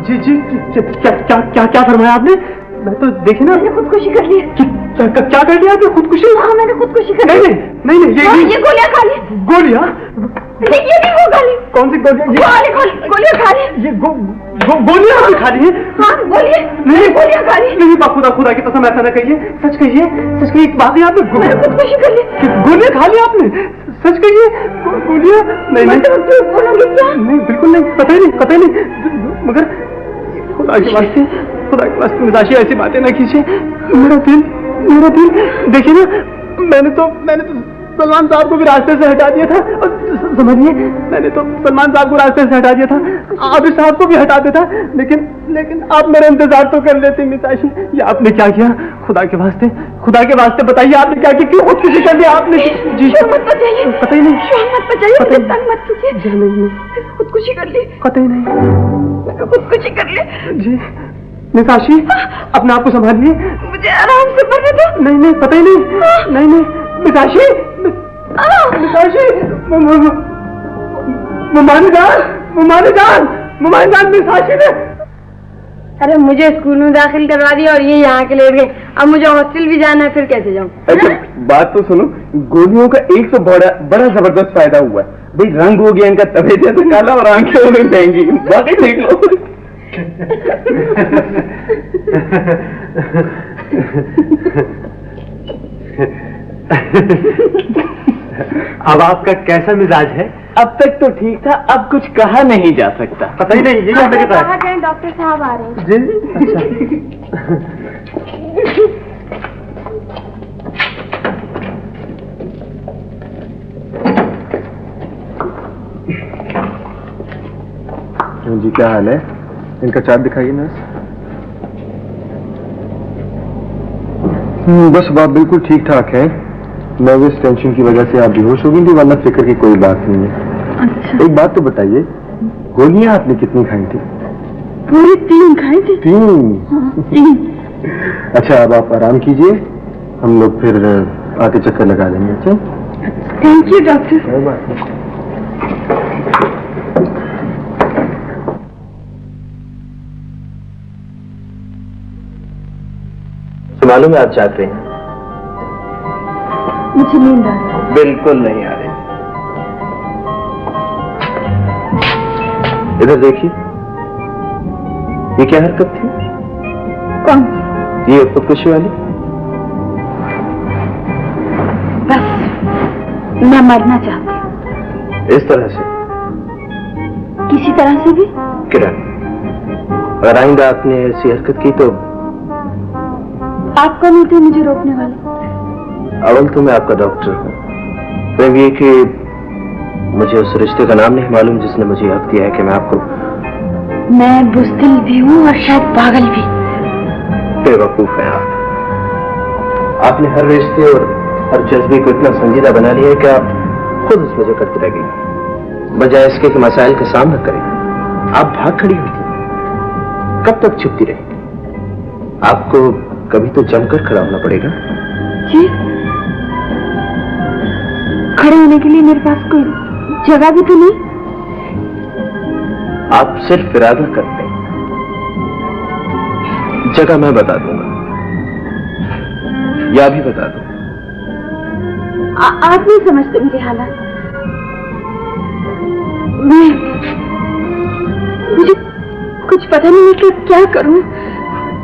जी जी, क्या क्या क्या क्या फरमाया आपने? मैं तो देखी ना। मैंने खुदकुशी कर ली। क्या कर लिया आपने? खुदकुशी? हाँ, मैंने खुदकुशी कर ली। नहीं, ये गोलियां खा ली। गोलियां? ये नहीं, वो खा ली। कौन सी गोलियां? गोलियां खा ली। ये गोलियां आपने खा ली है? हाँ, बोलिए। नहीं, गोलियां खा ली। नहीं, खुदा की कसम ऐसा ना कहिए, सच कहिए, बात है आपने खुदकुशी कर ली। गोलियां खा ली आपने? सच कहिए, गोलियां? नहीं, बोलोगे क्या? नहीं, बिल्कुल नहीं, कतई नहीं, मगर खुदा के वास्ते मिजाजी ऐसी बातें ना कीजिए। मेरा दिल देखिए ना, मैंने तो सलमान साहब को भी रास्ते से हटा दिया था। समझिए, मैंने तो सलमान साहब को रास्ते से हटा दिया था, आबिद साहब को भी हटा देता, लेकिन आप मेरा इंतजार तो कर लेते मिताशी। ये आपने क्या किया? खुदा के वास्ते बताइए, आपने क्या किया? क्यों खुदकुशी कर दिया आपने? जी मत बचाइए। कतई नहीं, मत बचाइए, तंग मत कीजिए। नहीं, खुदकुशी कर ली। कतई नहीं, खुदकुशी कर ली। जी निताशी, अपने आप को संभालिए, मुझे आराम से मरने दो। नहीं, कतई नहीं, निताशी, मुमानी निताशी ने। अरे मुझे स्कूल में दाखिल करवा दिया और ये यहाँ के लेट गए। अब मुझे हॉस्टल भी जाना है, फिर कैसे जाऊँ? अच्छा बात तो सुनो, गोलियों का एक तो बड़ा जबरदस्त फायदा हुआ है भाई, रंग हो गया इनका तवे जैसा काला और आंखें हो गई महंगी। बाकी देख लो। अब आपका कैसा मिजाज है? अब तक तो ठीक था, अब कुछ कहा नहीं जा सकता। पता ही नहीं, ये क्या कहता है? डॉक्टर साहब आ रहे हैं। जी अच्छा। जी क्या हाल है? इनका चार्ट दिखाइए नर्स। बस बात बिल्कुल ठीक ठाक है, नर्वस टेंशन की वजह से आप बेहोश हो गई थी, वरना फिक्र की कोई बात नहीं है। अच्छा। एक बात तो बताइए, गोलियां आपने कितनी खाई थी? पूरी 3 खाई थी। 3? हाँ, 3। अच्छा अब आप आराम कीजिए, हम लोग फिर आके चक्कर लगा लेंगे। अच्छा थैंक यू डॉक्टर। कोई बात नहीं। मालूम है आप चाहते हैं? मुझे नींद आ रही है। बिल्कुल नहीं आ रही। इधर देखिए, ये क्या हरकत थी? कौन? ये खुदकुशी वाली। बस मैं मरना चाहती हूँ। इस तरह से? किसी तरह से भी। किरण, अगर आइंदा आपने ऐसी हरकत की तो? आप कौन होते मुझे रोकने वाले? अवल तो मैं आपका डॉक्टर हूँ, फिर ये कि मुझे उस रिश्ते का नाम नहीं मालूम जिसने मुझे हक दिया है कि मैं आपको। मैं बुज़दिल भी हूँ और शायद पागल भी। बेवकूफ हैं आप। आपने हर रिश्ते और हर जज्बे को इतना संजीदा बना लिया है कि आप खुद उसमें जो करती रह गई, बजाय इसके कि मसाइल का सामना करें आप भाग खड़ी होती। कब तक छुपती रही? आपको कभी तो जमकर खड़ा होना पड़ेगा। जी, खड़े होने के लिए मेरे पास कोई जगह भी तो नहीं। आप सिर्फ इरादा करते हैं, जगह मैं बता दूंगा या भी बता दूं। आप नहीं समझते मेरे हालात। मुझे कुछ पता नहीं है कि क्या करूं।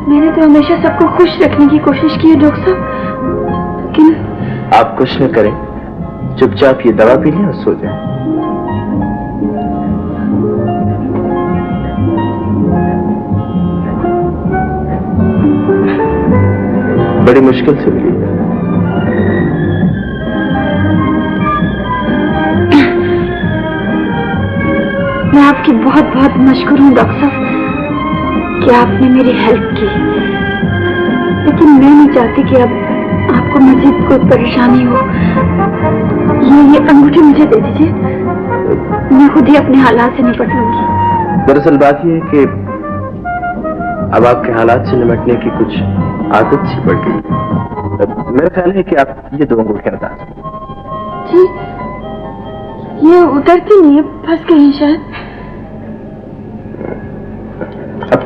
मैंने तो हमेशा सबको खुश रखने की कोशिश की है डॉक्टर साहब, लेकिन आप कुछ न करें, चुपचाप ये दवा पी लें और सो जाएं। बड़ी मुश्किल से मिली। मैं आपकी बहुत बहुत मशहूर हूँ डॉक्टर साहब कि आपने मेरी हेल्प की, लेकिन मैं नहीं चाहती कि अब आपको मजीद कोई परेशानी हो। ये अंगूठी मुझे दे दीजिए, मैं खुद ही अपने हालात से निपट लूंगी। दरअसल बात यह है कि अब आपके हालात से निपटने की कुछ आदत सी पड़ गई। मेरा ख्याल है कि आप ये 2 अंगूठियां उतार। जी, ये उतरती नहीं है, फंस गई हैं शायद। अब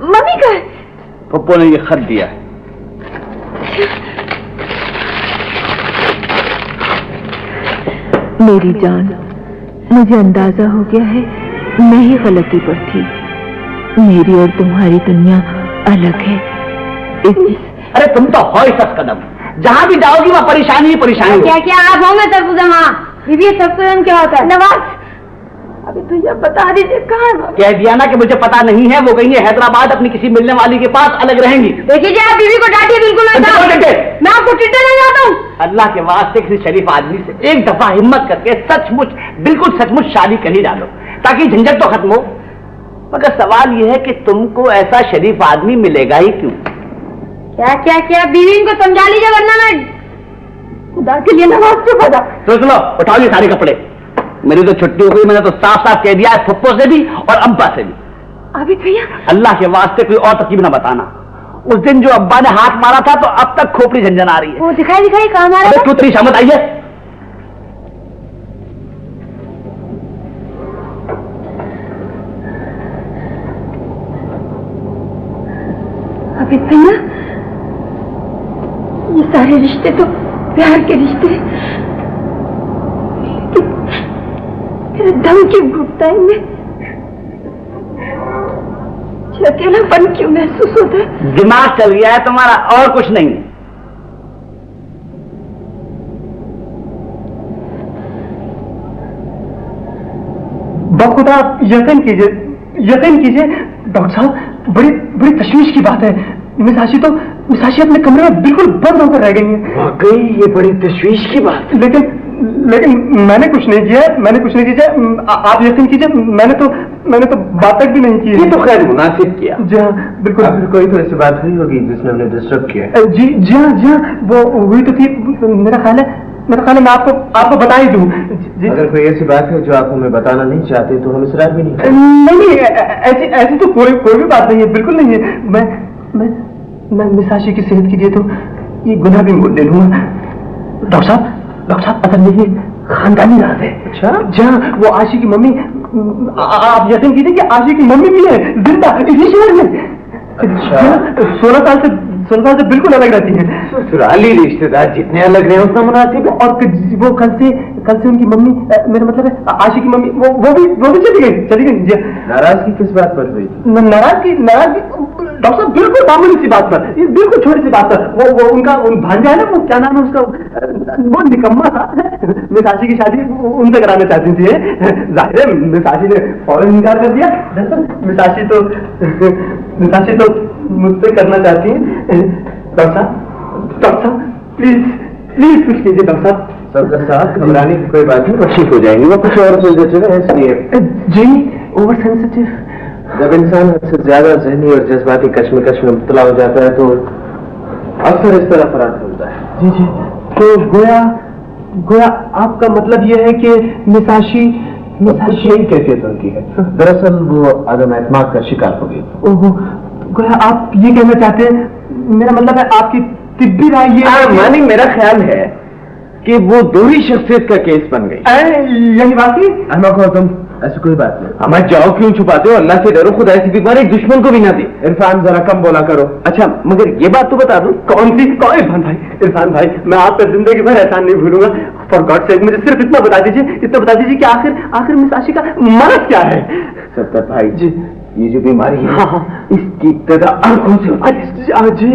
मम्मी का है। पप्पू ने ये खत दिया है। मेरी जान, मुझे अंदाजा हो गया है मैं ही गलती पर थी। मेरी और तुम्हारी दुनिया अलग है। अरे तुम तो हो ही सब कदम, जहाँ भी जाओगी वहाँ परेशानी ही परेशानी। क्या क्या आप होंगे सरगुजमा? बीवी सरगुजम क्या होता है? नवाज, अभी भैया बता दीजिए कहाँ है? कह दिया ना कि मुझे पता नहीं है। वो गई है हैदराबाद अपनी किसी मिलने वाली के पास, अलग रहेंगी। देखिए आप बीवी को डांटिए बिल्कुल नहीं। मैं आपको टिटे नहीं जाता हूँ। अल्लाह के वास्ते किसी शरीफ आदमी से एक दफा हिम्मत करके सचमुच, बिल्कुल सचमुच शादी कर ही डालो ताकि झंझट तो खत्म हो। मगर सवाल यह है कि तुमको ऐसा शरीफ आदमी मिलेगा ही क्यों? क्या क्या क्या बीवी इनको समझा लीजिए वरना मैं खुदा के लिए नमाज चुप हो जा। सोच लो, उठाओ ये सारे कपड़े। मेरी तो छुट्टी हो गई, मैंने तो साफ साफ कह दिया है फुप्पो से भी और अब्बा से भी। अभी भैया अल्लाह के वास्ते कोई और तरकीब ना बताना। उस दिन जो अब्बा ने हाथ मारा था तो अब तक खोपड़ी झंझन आ रही है। वो दिखाई कहाँ मारा था? तू तेरी शामत आई है। अभी भैया ये सारे रिश्ते तो प्यार के रिश्ते हैं, मेरा दम क्यों घुटता है इनमें? अकेलापन क्यों महसूस होता है? दिमाग चल गया है तुम्हारा, और कुछ नहीं। बखुदा यकीन कीजिए डॉक्टर साहब, बड़ी बड़ी तशवीश की बात है। मिसाशी अपने कमरे में बिल्कुल बंद होकर रह गई है। वाकई ये बड़ी तशवीश की बात। लेकिन मैंने कुछ नहीं किया। आप यकीन कीजिए, मैंने तो बात तक भी नहीं की। ये तो खैर मुनासिब किया। जी हाँ बिल्कुल। कोई तो ऐसी बात हुई होगी जिसने हमने डिस्टर्ब किया। जी हाँ वो हुई तो थी। मेरा ख्याल है मैं आपको बता ही दूं। अगर कोई ऐसी बात है जो आप हमें बताना नहीं चाहते तो हम इसरार भी नहीं। नहीं ऐसी तो कोई भी बात नहीं है, बिल्कुल नहीं है। मैं मिसाशी की सेहत के लिए तो ये गुनाह भी मोल ले लूंगा। डॉक्टर साहब असल में ये खानदानी राज है। अच्छा जहाँ वो आशी की मम्मी, आप यकीन कीजिए कि आशी की मम्मी भी है जिंदा इसी शहर में। अच्छा 16 साल से बिल्कुल अलग रहती है। ससुराली रिश्तेदार जितने अलग रहे उतना मुनासिब है। और वो कल से उनकी मम्मी, मेरा मतलब है आशी की मम्मी, वो भी चली गई। नाराजगी किस बात पर हुई? नाराजगी डॉक्टर साहब बिल्कुल मामूली सी बात पर, बिल्कुल छोटी सी बात पर। वो उनका भांजा है ना, वो क्या नाम है उसका, वो निकम्मा था। मिसाशी की शादी उनसे कराना चाहती थी। जाहिर है मिसाशी ने फौरन इनकार कर दिया। मिसाशी तो मुझसे करना चाहती है। डॉक्टर साहब प्लीज कुछ कीजिए। डॉक्टर साहब घबराने की कोई बात नहीं, वो ठीक हो जाएंगे। वो कुछ और सेंसिटिव है इसलिए। जी ओवर सेंसिटिव। जब इंसान हद से ज्यादा जहनी और जज्बाती कश्मकश में मुब्तला हो जाता है तो अक्सर इस तरह फरार होता है। जी तो गोया आपका मतलब यह है कि मिसाशी यही कैफियत उनकी है। दरअसल वो अदम एतमाद का शिकार हो गई। ओहो, गोया आप ये कहना चाहते हैं, मेरा मतलब है आपकी तिब्बी राय ये मानिंग मेरा ख्याल है कि वो दोहरी शख्सियत का केस बन गई। यही बात ही तुम ऐसी कोई बात नहीं। हमारे जाओ क्यों छुपाते हो? अल्लाह से डरो, खुदा ऐसी बीमारी एक दुश्मन को भी ना दे। इरफान जरा कम बोला करो। अच्छा मगर ये बात तो बता दो। कौन इरफान भाई मैं आपका जिंदगी भर एहसान नहीं भूलूंगा। फॉर गॉड सेक मुझे सिर्फ इतना बता दीजिए कि आखिर मिसाशी का मर्ज क्या है? सत्तर भाई जी ये जो बीमारी है इसकी इब्तिदा आंखों से जी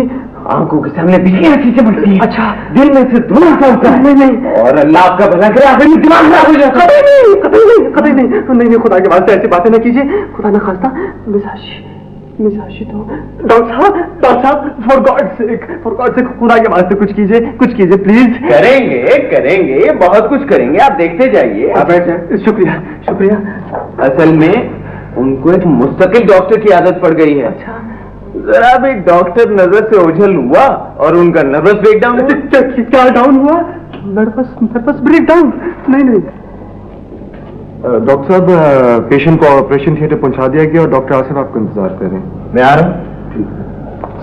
आंखों के सामने बिजली से बढ़ती है। अच्छा दिल में से धुआं सा होता है। नहीं और अल्लाह आपका भला करे आप दिमाग खराब हो जाता है। कतई नहीं खुदा के वास्ते ऐसी बातें ना कीजिए। खुदा ना खास्ता मिसाशी तो डॉक्टर साहब फॉर गॉड सेक खुदा के वास्ते कुछ कीजिए प्लीज। करेंगे बहुत कुछ करेंगे, आप देखते जाइए। आप बैठे। शुक्रिया। असल में उनको एक मुस्तकिल डॉक्टर की आदत पड़ गई है। अच्छा जरा भी डॉक्टर नजर से ओझल हुआ और उनका नर्वस ब्रेकडाउन। क्या डाउन हुआ? Nervous breakdown? नहीं डॉक्टर साहब पेशेंट को ऑपरेशन थिएटर पहुंचा दिया गया और डॉक्टर आसिफ आपको इंतजार कर रहे हैं। मैं आ रहा हूँ।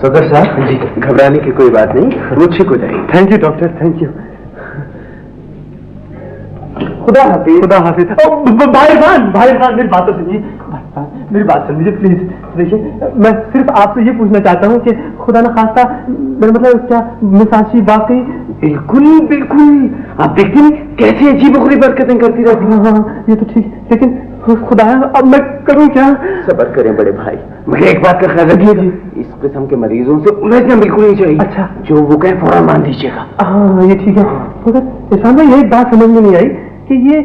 सदर साहब जी घबराने की कोई बात नहीं, वो ठीक हो जाएगी। Thank you doctor, thank you. खुदा हाफिज। भाई खान मेरी बात तो सुनिए। मेरी बात सुन लीजिए प्लीज। देखिए मैं सिर्फ आपसे ये पूछना चाहता हूँ कि खुदा न खास्ता मेरा मतलब क्या मिस आशी वाकई। बिल्कुल बिल्कुल, आप देखते हैं कैसे अजीब गरीब हरकतें करती रहती हैं। हाँ ये तो ठीक, लेकिन खुदाया अब मैं करूँ क्या? सब्र करें बड़े भाई, मगर एक बात का ख्याल रखिएगा, इस किस्म के मरीजों से उलझना बिल्कुल नहीं चाहिए। अच्छा, जो वो कहे फौरन मान दीजिएगा। हाँ ये ठीक है। मगर इरफान भाई एक बात समझ में नहीं आई कि ये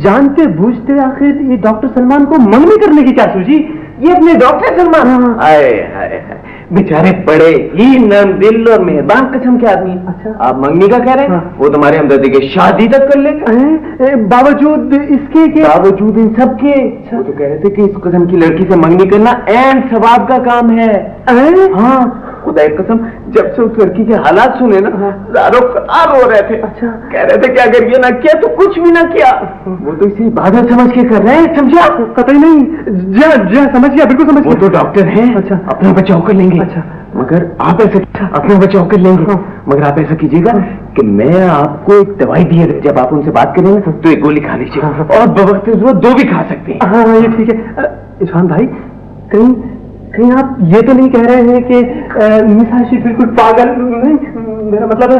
जानते बूझते आखिर ये डॉक्टर सलमान को मंगनी करने की क्या सूझी? ये अपने डॉक्टर सलमान आए बेचारे बड़े ही नम दिल और मेहरबान किस्म के आदमी। अच्छा, आप मंगनी का कह रहे हैं? हाँ। वो तुम्हारे हमदर्दी के शादी तक कर लेंगे बावजूद इसके के बावजूद इन सब के। वो तो कह रहे थे कि इस किस्म की लड़की से मंगनी करना एन सवाब का काम है। हाँ खुदा एक कसम, जब से उस लड़की के हालात सुने ना, दारो फरार हो रहे थे। अच्छा, कह रहे थे कि अगर ये ना किया तो कुछ भी ना किया। वो तो इसे इबादत समझ के कर रहे हैं, समझा? कतई नहीं, जी समझ गया, बिल्कुल समझ गया। वो तो डॉक्टर हैं। अच्छा, अपना बचाव कर लेंगे। अच्छा, मगर आप ऐसे अपना बचाव कर लेंगे। मगर आप ऐसा कीजिएगा कि मैं आपको एक दवाई दी, जब आप उनसे बात करेंगे तो एक गोली खा लीजिएगा, और बवक्त जरूरत 2 भी खा सकते हैं। हाँ ये ठीक है। इरफान भाई कहीं आप ये तो नहीं कह रहे हैं कि मिस आशी बिल्कुल पागल नहीं? मेरा मतलब है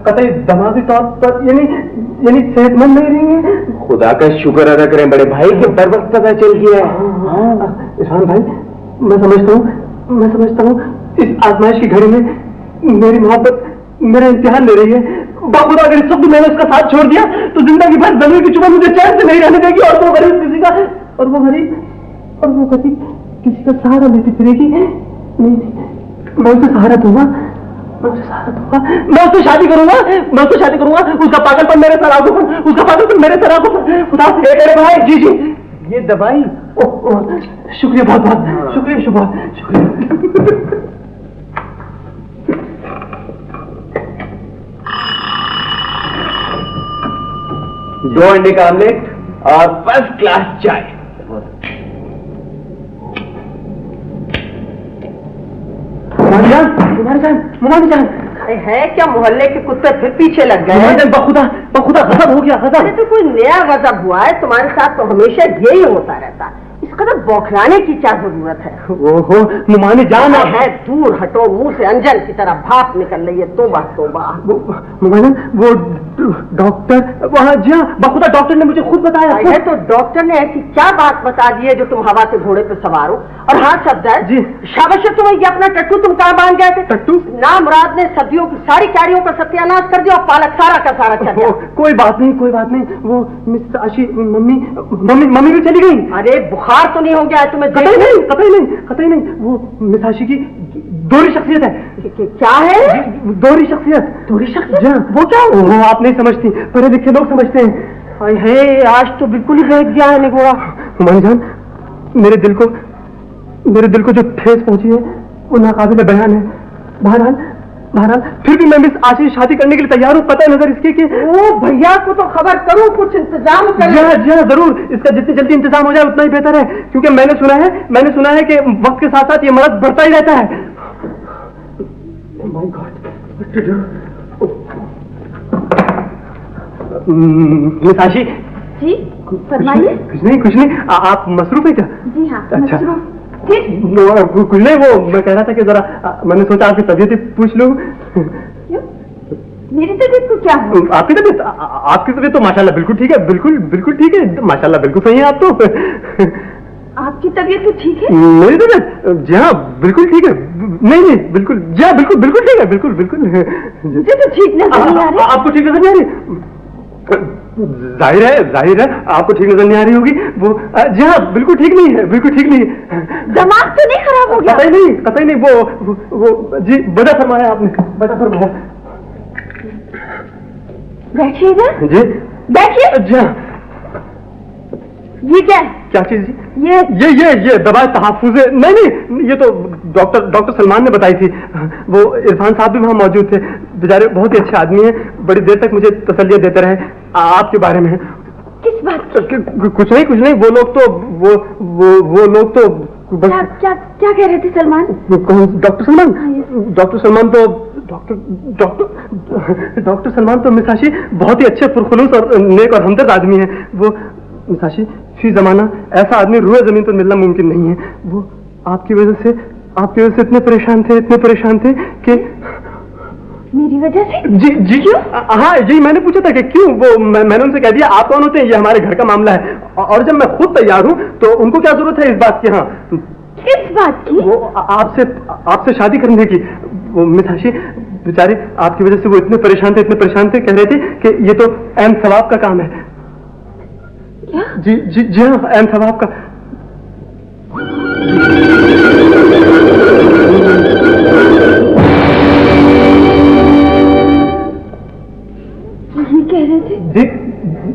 कतई दिमागी तौर पर यानी सेहतमंद नहीं रही है। खुदा का शुक्र अदा करें बड़े भाई कि बर वक्त पता चल गया है। इरफान भाई मैं समझता हूँ इस आजमाइश की घड़ी में मेरी मोहब्बत मेरा इम्तिहान ले रही है। बाखुदा अगर इस वक्त मैंने उसका साथ छोड़ दिया तो जिंदगी भर जमीन की चुभन मुझे चैन से नहीं रहने देगी, और वो गरीब किसी का सहारा लेती फिरेगी। नहीं, मैं उसे सहारा दूंगा, मैं उससे शादी करूंगा, उसका पागलपन मेरे सर आंखों पर, खुदा से भाई। जी ये दवाई। शुक्रिया, बहुत बहुत शुक्रिया, शुक्रिया। दो अंडे का आमलेट और फर्स्ट क्लास चाय। मुमानी जान है क्या? मोहल्ले के कुत्ते फिर पीछे लग गए हैं? बखुदा गजब हो गया, गजब। अरे तो कोई नया गजब हुआ है? तुम्हारे साथ तो हमेशा यही होता रहता है। इस कदर बौखलाने की क्या जरूरत है? ओहो मुमानी जान है, दूर हटो, मुंह से अंजन की तरह भाप निकल रही है। तोबा मुमानी, वो डॉक्टर वहाँ, जी हाँ बखुदा डॉक्टर ने मुझे खुद बताया है। तो डॉक्टर ने ऐसी क्या बात बता दी है जो तुम हवा से घोड़े पे सवार हो? और हाँ सफदर जी, शाबाश तुम्हें, ये अपना टट्टू तुम कहाँ बांध गए थे? टट्टू? नामुराद ने सदियों की सारी क्यारियों का सत्यानाश कर दिया और पालक सारा का सारा चल गया। कोई बात नहीं, वो मिस आशी मम्मी भी चली गई। अरे बुखार तो नहीं हो गया है तुम्हें? कतई नहीं, वो मिस आशी की दोहरी शख्सियत है। क्या है? दोहरी शख्सियत। वो क्या? वो आप नहीं समझती, पढ़े लिखे लोग समझते हैं। है आज तो बिल्कुल ही बहक गया है निगोड़ा। हुमायूं जान, मेरे दिल को जो ठेस पहुंची है वो नाकाबिल बयान है। बहरहाल फिर भी मैं मिस आशी से शादी करने के लिए तैयार हूँ। पता है नजर इसके कि ओ भैया को तो खबर करो, कुछ इंतजाम कर। जी हाँ जरूर, इसका जितनी जल्दी इंतजाम हो जाए उतना ही बेहतर है, क्योंकि मैंने सुना है कि वक्त के साथ साथ ये मर्द बढ़ता ही रहता है। My God, what to do? Miss आशी जी फरमाइए। कुछ नहीं, आप मसरूफ है क्या? जी हाँ अच्छा, मसरूफ। कुछ नहीं, वो मैं कह रहा था कि जरा मैंने सोचा आपकी तबीयत पूछ लूं। मेरी तबीयत को क्या हो? आपकी तबीयत तो माशाल्लाह बिल्कुल ठीक है, बिल्कुल ठीक है, माशाल्लाह बिल्कुल सही है आप तो। आपकी तबीयत तो ठीक है? मेरी तबीयत जी हाँ बिल्कुल ठीक है। नहीं बिल्कुल, जी हाँ बिल्कुल ठीक है, बिल्कुल। मुझे तो ठीक नजर नहीं आ रही। आपको ठीक नजर नहीं आ रही? जाहिर है आपको ठीक नजर नहीं आ रही होगी। वो जी हाँ बिल्कुल ठीक नहीं है, दिमाग तो नहीं खराब हो गया? कतई नहीं, वो जी बड़ा फरमाया आपने, बड़ा फरमाया। बैठिए इधर। जी बैठिए। जी हाँ। ये क्या है? क्या चीज जी? ये दवा तहफ़्फ़ुज़ है। नहीं, ये तो डॉक्टर सलमान ने बताई थी। वो इरफान साहब भी वहाँ मौजूद थे, बेचारे बहुत ही अच्छे आदमी हैं, बड़ी देर तक मुझे तसल्लियाँ देते रहे आपके बारे में। किस बात की? कुछ नहीं, वो लोग तो क्या कह रहे थे सलमान? डॉक्टर सलमान? डॉक्टर सलमान तो मिस आशी बहुत ही अच्छे पुरखुलूस और नेक और हमदर्द आदमी हैं। वो मिस आशी फी जमाना ऐसा आदमी रुए जमीन पर मिलना मुमकिन नहीं है। वो आपकी वजह से इतने परेशान थे कि मेरी वजह से? जी जी हाँ जी, मैंने पूछा था कि क्यों। वो मैंने उनसे कह दिया आप कौन होते हैं, ये हमारे घर का मामला है। और जब मैं खुद तैयार हूँ तो उनको क्या जरूरत है इस बात की। हाँ, किस बात की? वो आपसे शादी करने की। वो मिताशी बेचारे आपकी वजह से वो इतने परेशान थे, कह रहे थे कि ये तो ऐन सवाब का काम है। क्या? जी जी जी हाँ, ऐन सवाब का। कह रहे थे?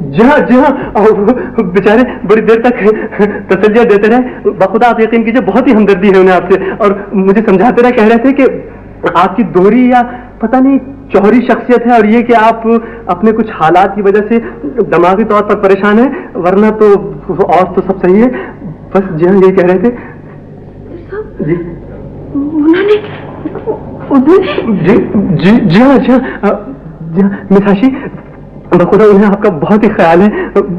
जी हाँ, और बेचारे बड़ी देर तक तसल्लियां देते रहे। बखुदा आप यकीन कीजिए बहुत ही हमदर्दी है उन्हें आपसे, और मुझे समझाते रहे, कह रहे थे कि आपकी दोहरी या पता नहीं चौहरी शख्सियत है, और ये कि आप अपने कुछ हालात की वजह से दिमागी तौर पर परेशान है, वरना तो और तो सब सही है। बस जी हाँ, यही कह रहे थे जी। उन्होंने जी हाँ मिताशी, बखुदा उन्हें आपका बहुत ही ख्याल है।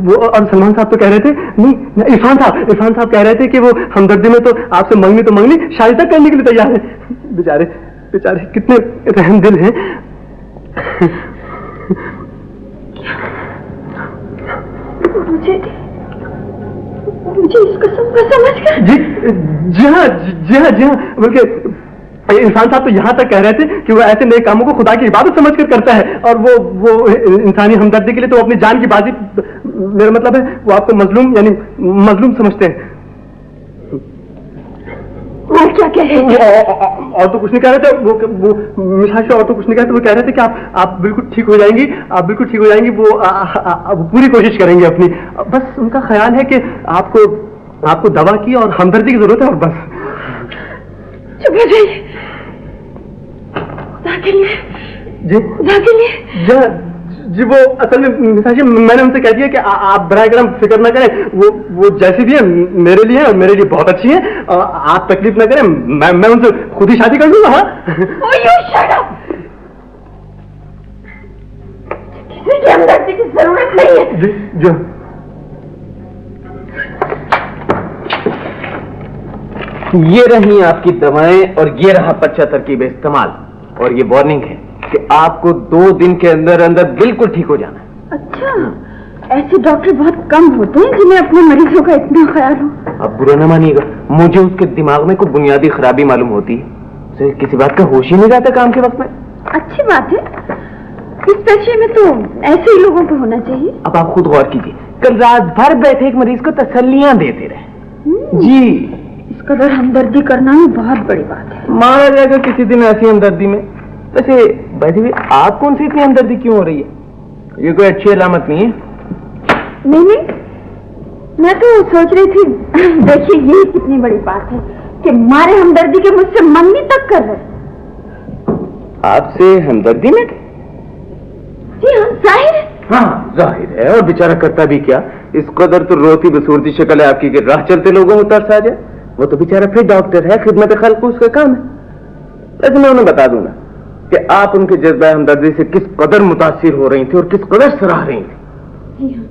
वो और सलमान साहब तो कह रहे थे, नहीं इरफान साहब कह रहे थे कि वो हमदर्दी में तो आपसे मंगनी शादी तक करने के लिए तैयार है। बेचारे कितने रहम दिल हैं। मुझे इसको समझ गया। जी हाँ, बल्कि इंसान साहब तो यहाँ तक कह रहे थे कि वो ऐसे नए कामों को खुदा की इबादत समझकर करता है, और वो इंसानी हमदर्दी के लिए तो अपनी जान की बाजी, मेरा मतलब है वो आपको मजलूम समझते हैं। और क्या कह रहे थे? और तो कुछ नहीं कह रहे थे वो मिताशी, और तो कुछ नहीं कह रहे थे। वो कह रहे थे कि आप बिल्कुल ठीक हो जाएंगी। वो पूरी कोशिश करेंगे अपनी। बस उनका ख्याल है कि आपको दवा की और हमदर्दी की जरूरत है, और बस। चुप हो जाइए। जी वो असल में मिताशी, मैंने उनसे कह दिया कि आप बराए करम फिक्र ना करें, वो जैसी भी है मेरे लिए है और मेरे लिए बहुत अच्छी है। आप तकलीफ ना करें, मैं उनसे खुद ही शादी कर लूंगा। किसी की हमदर्दी की जरूरत नहीं है। जी ये रही आपकी दवाएं और ये रहा 75 तरकीब इस्तेमाल, और ये वार्निंग है कि आपको 2 दिन के अंदर अंदर बिल्कुल ठीक हो जाना है। अच्छा, ऐसे डॉक्टर बहुत कम होते हैं जिन्हें अपने मरीजों का इतना ख्याल हो। आप बुरा ना मानिएगा, मुझे उसके दिमाग में कोई बुनियादी खराबी मालूम होती है, उसे किसी बात का होश ही नहीं रहता काम के वक्त में। अच्छी बात है, इस पेशे में तो ऐसे ही लोगों को होना चाहिए। अब आप खुद गौर कीजिए, कल रात भर बैठे एक मरीज को तसल्लियां देते रहे। जी, इस कदर हमदर्दी करना ही बहुत बड़ी बात है। मारा जाएगा किसी दिन ऐसी हमदर्दी में। वैसे बैठे हुए आप कौन सी इतनी हमदर्दी क्यों हो रही है? ये कोई अच्छी अलामत नहीं है। नहीं, मैं तो सोच रही थी, देखिए ये कितनी बड़ी बात है कि मारे हमदर्दी के मुझसे मंगनी तक कर रहे। आपसे हमदर्दी में? जी हाँ, जाहिर है। हाँ जाहिर है, और बेचारा करता भी क्या, इस कदर तो रोती बसूरती शक्ल है आपकी कि राह चलते लोगों में तरस आ जाए। वो तो बेचारा फिर डॉक्टर है, खिदमत खल्क उसका काम है। वैसे मैं उन्हें बता दूंगा कि आप उनके जज्बा हमदर्दी से किस कदर मुतासिर हो रही थी और किस कदर सराह रही थी। जी हाँ,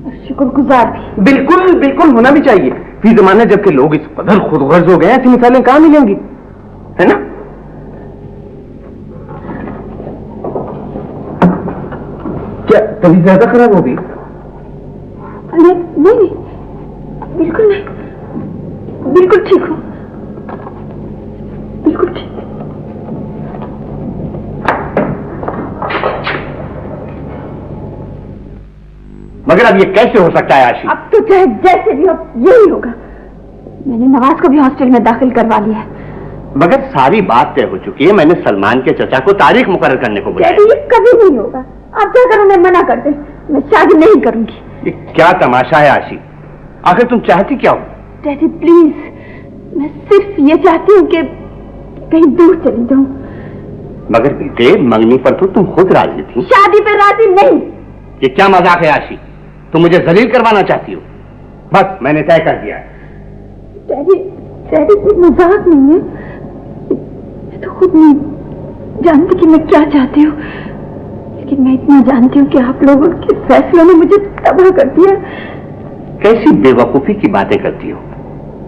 और शुक्रगुजार भी। बिल्कुल होना भी चाहिए। फी जमाने जबकि लोग इस कदर खुदगर्ज हो गए, ऐसी मिसालें कहां मिलेंगी, है ना? क्या तबीयत ज्यादा खराब होगी? नहीं, बिल्कुल नहीं, बिल्कुल ठीक हूँ, बिल्कुल ठीक। मगर अब ये कैसे हो सकता है आशी? अब तो चाहे जैसे भी हो यही होगा। मैंने नवाज को भी हॉस्टल में दाखिल करवा लिया है। मगर सारी बात तय हो चुकी है। मैंने सलमान के चचा को तारीख मुकर्रर करने को बोला। ये कभी नहीं होगा। आप क्या करो, मैं मना कर दे, मैं शादी नहीं करूंगी। ये क्या तमाशा है आशी? आखिर तुम चाहती क्या हो? डैडी प्लीज, मैं सिर्फ ये चाहती हूँ कि कहीं दूर चली जाऊं। मगर बेटे, मंगनी पर तो तुम खुद राजी थी। शादी पे राजी नहीं। ये क्या मजाक है आशी? तुम मुझे जलील करवाना चाहती हो? बस मैंने तय कर दिया है। डैडी कोई मजाक नहीं है। मैं तो खुद नहीं जानती कि मैं क्या चाहती हूँ, लेकिन मैं इतना जानती हूँ कि आप लोगों के फैसलों ने मुझे तबाह कर दिया। कैसी बेवकूफी की बातें करती हो?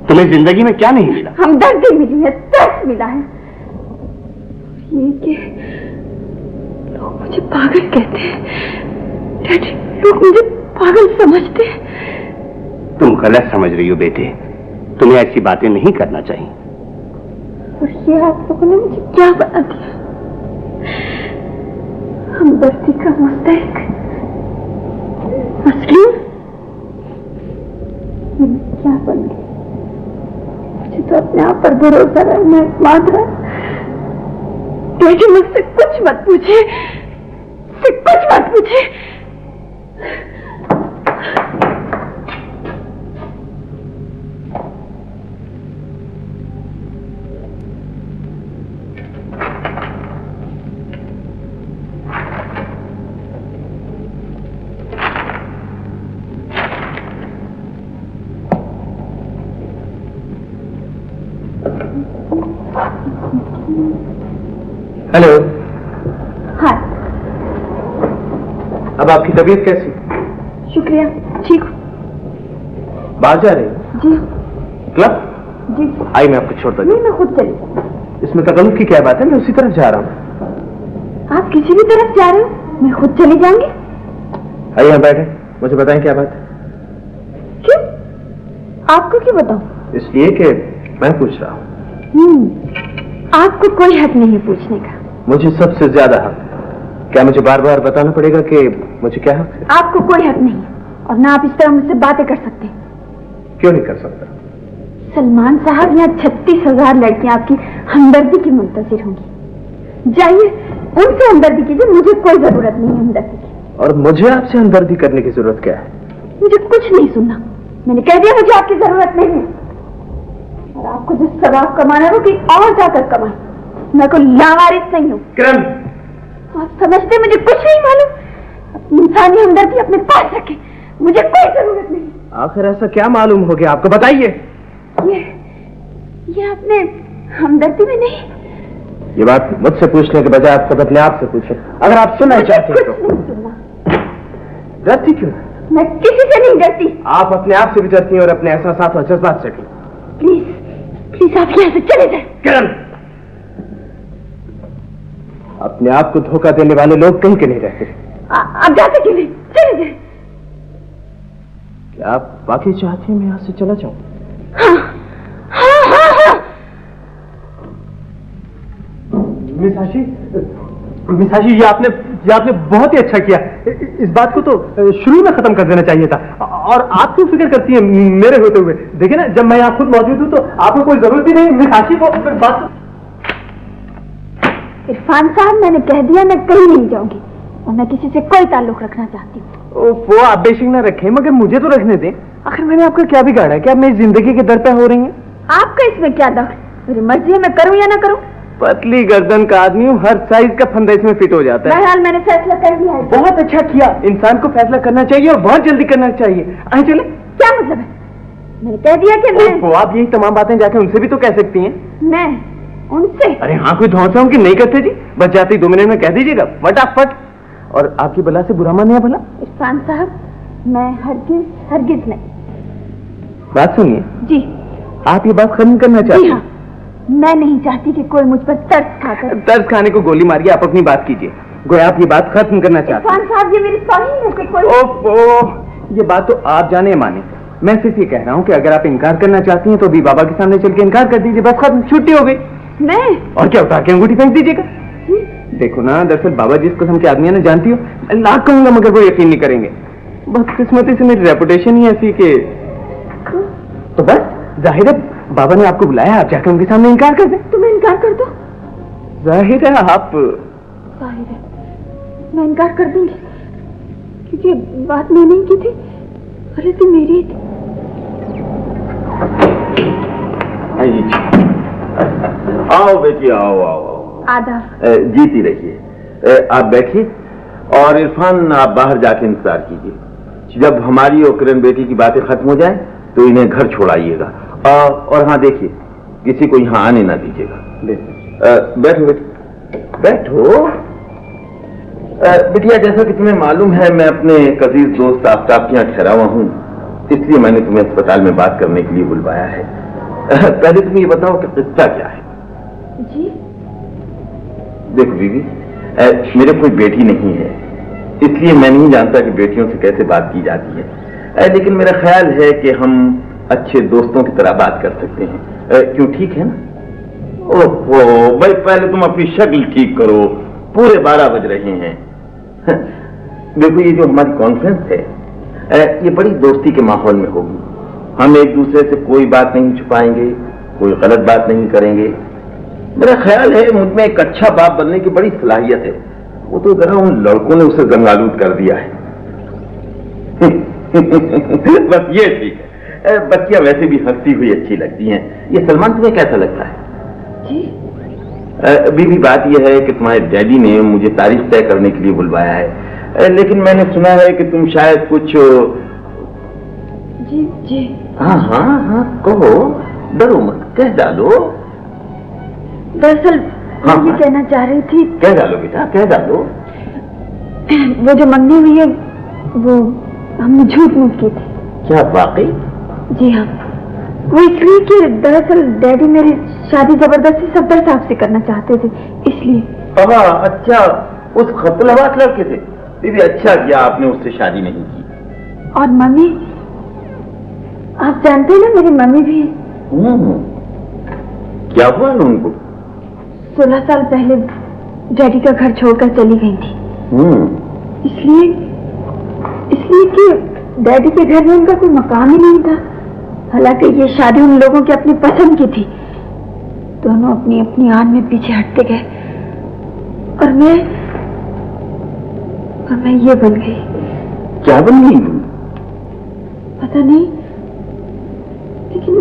तुम्हें जिंदगी में क्या नहीं मिला? हमदर्दी मिली है, दर्द मिला है। ये कि लोग मुझे पागल कहते हैं, डैडी, लोग मुझे पागल समझते हैं। तुम गलत समझ रही हो बेटे, तुम्हें ऐसी बातें नहीं करना चाहिए। और ये आप लोगों ने मुझे क्या बना दिया? हमदर्दी का मुस्तहिक, मसलूम, क्या बन गई? मुझे तो अपने आप पर भरोसा रहना मान रहा। डैडी मुझसे कुछ मत पूछे, मुझसे कुछ मत पूछे। हेलो। हाँ, अब आपकी तबीयत कैसी? शुक्रिया, ठीक हूँ। बाहर जा रही हो? G club? जी। आई मैं आपको छोड़ता नहीं, मैं खुद चली जाऊँ। इसमें तकल्लुफ की क्या बात है? मैं उसी तरफ जा रहा हूँ। आप किसी भी तरफ जा रहे हो, मैं खुद चली जाऊंगी। आइए यहाँ बैठे, मुझे बताएं क्या बात है। क्यों? आपको क्यों बताऊं? इसलिए कि मैं पूछ रहा हूँ। आपको कोई हक नहीं पूछने का। मुझे सबसे ज्यादा हक। क्या मुझे बार बार बताना पड़ेगा कि मुझे क्या हक है? आपको कोई हक नहीं, और ना आप इस तरह मुझसे बातें कर सकते। क्यों नहीं कर सकता? सलमान साहब, यहाँ 36,000 लड़कियां आपकी हमदर्दी की मुंतजिर होंगी। जाइए, उनसे हमदर्दी कीजिए, मुझे कोई जरूरत नहीं है हमदर्दी की। और मुझे आपसे हमदर्दी करने की जरूरत क्या है? मुझे कुछ नहीं सुनना, मैंने कह दिया मुझे आपकी जरूरत नहीं है। और आपको जो सवाब कमाना है वो कहीं और जाकर कमाए, मैं कोई लावारिस नहीं हूँ। किरण, आप समझते मुझे कुछ नहीं मालूम? अपनी इंसानी हमदर्दी अपने पास रखें, मुझे कोई जरूरत नहीं। आखिर ऐसा क्या मालूम हो गया आपको? बताइए। ये आपने हमदर्दी में नहीं। ये बात मुझसे पूछने के बजाय आप खुद अपने आप से पूछे। अगर आप सुनना चाहते हैं कुछ नहीं सुनना। डरती क्यों? मैं किसी से नहीं डरती। आप अपने आप से भी डरती हैं और अपने एहसास और जज्बात से भी। प्लीज प्लीज आप यहाँ से चले जाए। किरण, अपने आप को धोखा देने वाले लोग कहीं के नहीं रहते। आप जाते क्यों नहीं? चले जाए। क्या आप वाकई चाहती हैं मैं यहाँ से चला जाऊं? हाँ हाँ हाँ हाँ। मिस आशी, ये आपने बहुत ही अच्छा किया। इस बात को तो शुरू में खत्म कर देना चाहिए था। और आप क्यों फिक्र करती हैं मेरे होते हुए? देखिए ना, जब मैं यहाँ खुद मौजूद हूँ तो आपको कोई जरूरत ही नहीं मिस आशी को बात। इरफान साहब, मैंने कह दिया मैं कहीं नहीं जाऊंगी, और मैं किसी से कोई ताल्लुक रखना चाहती हूँ। वो आप बेशक ना रखें, मगर मुझे तो रखने दें। आखिर मैंने आपका क्या बिगाड़ा है? क्या आप मेरी जिंदगी के दर पे हो रही हैं? आपका इसमें क्या दखल? मेरी मर्जी है, मैं करूँ या ना करूँ। पतली गर्दन का आदमी हूँ, हर साइज का फंदा इसमें फिट हो जाता है। बहरहाल मैंने फैसला कर दिया है। बहुत अच्छा किया। इंसान को फैसला करना चाहिए और बहुत जल्दी करना चाहिए। आए चले। क्या मतलब है? मैंने कह दिया कि मैं। आप यही तमाम बातें जाके उनसे भी तो कह सकती हैं। मैं उनसे? अरे हाँ, कोई धौंसा हूँ कि नहीं करते जी। बस जाते 2 मिनट में कह दीजिएगा फटाफट। और आपकी बला से बुरा मान है भला? इरफान साहब, मैं हरगिज नहीं। बात सुनिए जी। आप ये बात खत्म करना चाहती जी हैं? हाँ, मैं नहीं चाहती कि कोई मुझ पर तरस खाकर। तरस खाने को गोली मारिए, आप अपनी बात कीजिए। गोया आप ये बात खत्म करना चाहते हैं। इरफान साहब, ये मेरी तौहीन है कि कोई। ओह, ये बात तो आप जाने या माने। मैं सिर्फ ये कह रहा हूँ कि अगर आप इनकार करना चाहती हैं तो अभी बाबा के सामने चल के इनकार कर दीजिए, बस खत्म, छुट्टी हो गई। मैं? और क्या, उतार के अंगूठी फेंक दीजिएगा। देखो ना, दरअसल बाबा जिस किस्म के आदमी है ना, जानती हो, मैं लाख कहूंगा मगर वो यकीन नहीं करेंगे। बदकिस्मती से मेरी रेपुटेशन ही ऐसी कि तो बस जाहिर है बाबा ने आपको बुलाया, आप जाकर उनके सामने इनकार कर दें। तुम्हें इनकार कर दो। जाहिर है आप। जाहिर है मैं इनकार कर दूंगी, क्योंकि बात मैंने ही की थी, गलती मेरी थी। आओ बेटी, आओ आओ आओ। आदाब। जीती रहिए। आप बैठिए और इरफान आप बाहर जाके इंतजार कीजिए। जब हमारी और किरण बेटी की बातें खत्म हो जाए तो इन्हें घर छोड़ाइएगा। और हाँ देखिए, किसी को यहाँ आने ना दीजिएगा। बैठो बेटी, बैठो। बिटिया, जैसा कि तुम्हें मालूम है मैं अपने कजीज दोस्त आफ्ताब के यहाँ ठहरा हुआ हूँ इसलिए मैंने तुम्हें अस्पताल में बात करने के लिए बुलवाया है। पहले तुम ये बताओ कि किस्सा क्या है। जी देखो बीवी, मेरे कोई बेटी नहीं है, इसलिए मैं नहीं जानता कि बेटियों से कैसे बात की जाती है, लेकिन मेरा ख्याल है कि हम अच्छे दोस्तों की तरह बात कर सकते हैं। क्यों, ठीक है ना? ओहो भाई, पहले तुम अपनी शक्ल ठीक करो, पूरे 12 बज रहे हैं। देखो, ये जो हमारी कॉन्फ्रेंस है, ये बड़ी दोस्ती के माहौल में होगी। हम एक दूसरे से कोई बात नहीं छुपाएंगे, कोई गलत बात नहीं करेंगे। मेरा ख्याल है मुझ में एक अच्छा बाप बनने की बड़ी सलाहियत है। वो तो जरा उन लड़कों ने उसे गंगालूद कर दिया है। बस ये ठीक है। बच्चियां वैसे भी हंसती हुई अच्छी लगती हैं। ये सलमान तुम्हें कैसा लगता है? जी बीवी, बात यह है कि तुम्हारे डैडी ने मुझे तारीख तय करने के लिए बुलवाया है, लेकिन मैंने सुना है कि तुम शायद कुछ। जी जी हाँ हाँ हाँ, कहो, डरो मत, कह डालो। दरअसल हाँ, मैं ये कहना चाह रही थी। कह डालो बेटा, कह डालो। वो जो मंगनी हुई है, वो हमने झूठ मूठ की थी। क्या वाकई? जी हाँ, वो इसलिए कि दरअसल डैडी मेरी शादी जबरदस्ती सफदर साहब से करना चाहते थे, इसलिए। बाबा, अच्छा, उस खतलवात लड़के थे? बीवी, अच्छा किया आपने उससे शादी नहीं की। और मम्मी, आप जानते हैं ना, मेरी मम्मी भी है। क्या हुआ उनको? 16 साल पहले डैडी का घर छोड़कर चली गई थी। इसलिए कि डैडी के घर में उनका कोई मकान ही नहीं था। हालांकि ये शादी उन लोगों की अपनी पसंद की थी। दोनों अपनी अपनी आन में पीछे हटते गए और मैं ये बन गई। क्या बन गई? पता नहीं, लेकिन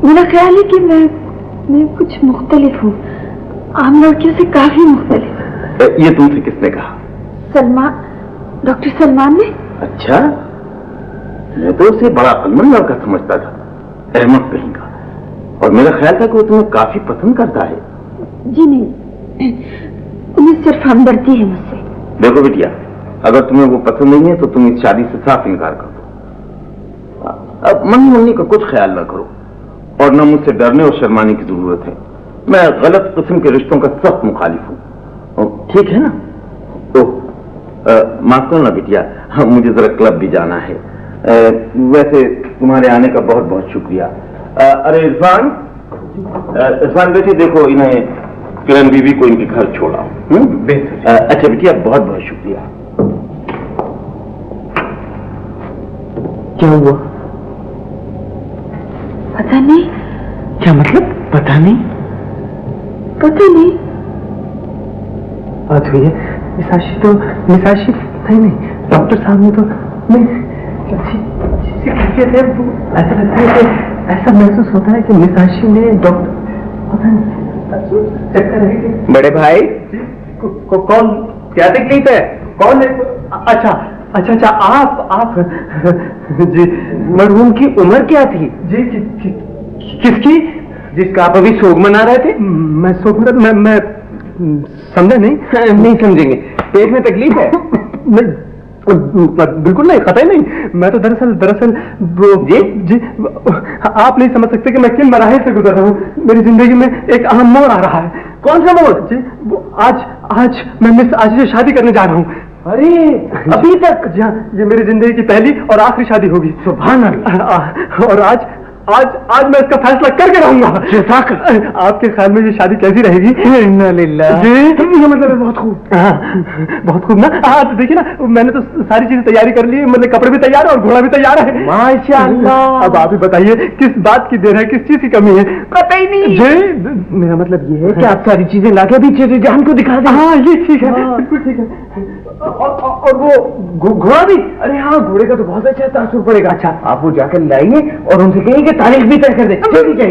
मेरा ख्याल है कि मैं कुछ मुख्तलिफ हूँ, आम लड़कियों से काफी मुख्तलिफ। ये तुमसे किसने कहा? सलमान, डॉक्टर सलमान ने। अच्छा, मैं तो उसे बड़ा अक्लमंद लड़का समझता था, अहमद कहीं का, और मेरा ख्याल था कि वो तुम्हें काफी पसंद करता है। जी नहीं, उन्हें सिर्फ हमदर्दी है मुझसे। देखो बिटिया, अगर तुम्हें वो पसंद नहीं है तो तुम इस शादी से साफ इनकार कर दो। अब मम्मी का कुछ ख्याल ना करो, और न मुझसे डरने और शर्माने की जरूरत है। मैं गलत किस्म के रिश्तों का सख्त मुखालिफ हूँ, ठीक है ना? तो माफ करो ना बिटिया, मुझे जरा क्लब भी जाना है। वैसे तुम्हारे आने का बहुत बहुत शुक्रिया। अरे इरफान, बेटी, देखो इन्हें किरण बीबी को इनके घर छोड़ा। अच्छा बिटिया, बहुत बहुत शुक्रिया। क्या हुआ? पता नहीं। क्या मतलब? पता नहीं? पता नहीं। बात हुई है मिसाशी नहीं, डॉक्टर साहब ने तो नहीं, अच्छी सी कैफियत है। ऐसा लगता है कि ऐसा महसूस होता है कि मिसाशी ने डॉक्टर, पता नहीं, चक्कर है कि। बड़े भाई, कौन? क्या तकलीफ है? कौन है? अच्छा, आप जी, मरहूम की उम्र क्या थी? जी, किसकी? जिसका आप अभी सोग मना रहे थे? मैं सोग मना, मैं समझा नहीं समझेंगे। पेट में तकलीफ है? बिल्कुल नहीं, कतई नहीं। मैं तो दरअसल जी, आप नहीं समझ सकते कि मैं किन मराहिल से गुजर रहा हूँ। मेरी जिंदगी में एक अहम मोड़ आ रहा है। कौन सा मोड़? जी, आज मैं मिस आशी से शादी करने जा रहा हूँ। अरे, अभी तक? जी हाँ, ये मेरी जिंदगी की पहली और आखिरी शादी होगी। सुभान अल्लाह। और आज मैं इसका फैसला करके रहूंगा। आपके ख्याल में ये शादी कैसी रहेगी? इन्ना लिल्लाह। जी, ये मतलब है बहुत खूब। बहुत खूब ना? तो देखिए ना, मैंने तो सारी चीजें तैयारी कर ली है, मतलब कपड़े भी तैयार है और घोड़ा भी तैयार है। माशाअल्लाह। अब आप ही बताइए, किस बात की देर है, किस चीज की कमी है? पता ही नहीं। जी, मेरा मतलब ये है कि आप सारी चीजें लाके अभी चीजें जहां को दिखा दें। हाँ, ये ठीक है, बिल्कुल ठीक है। और वो घोड़ा भी? अरे हाँ, घोड़े का तो बहुत अच्छा तासुर पड़ेगा। अच्छा, आप वो जाकर लाइए और उनसे कहिए कि तारीख भी तय कर दे। ठीक है।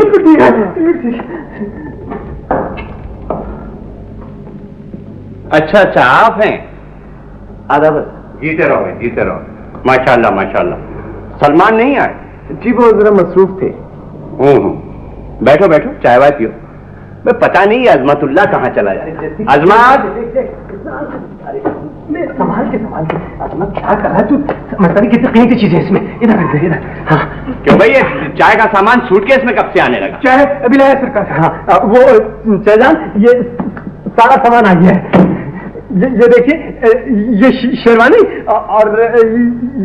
अच्छा, आप हैं? आदाब। जीते रहो। माशाल्लाह। सलमान नहीं आए? जी, वो जरा मसरूफ थे। बैठो, चाय वाय पियो। मैं पता नहीं अजमतुल्लाह कहाँ चला जाए। अजमत, संभाल के अजमत क्या कर रहा है तू? समझता नहीं कितनी कीमती चीजें इसमें। इधर रख दे, इधर। हाँ क्यों भाई, ये चाय का सामान सूटकेस में कब से आने लगा? चाय अभी लाया सरकार। हाँ वो शहजान, ये सारा सामान आ गया है। ये देखिए, ये शेरवानी और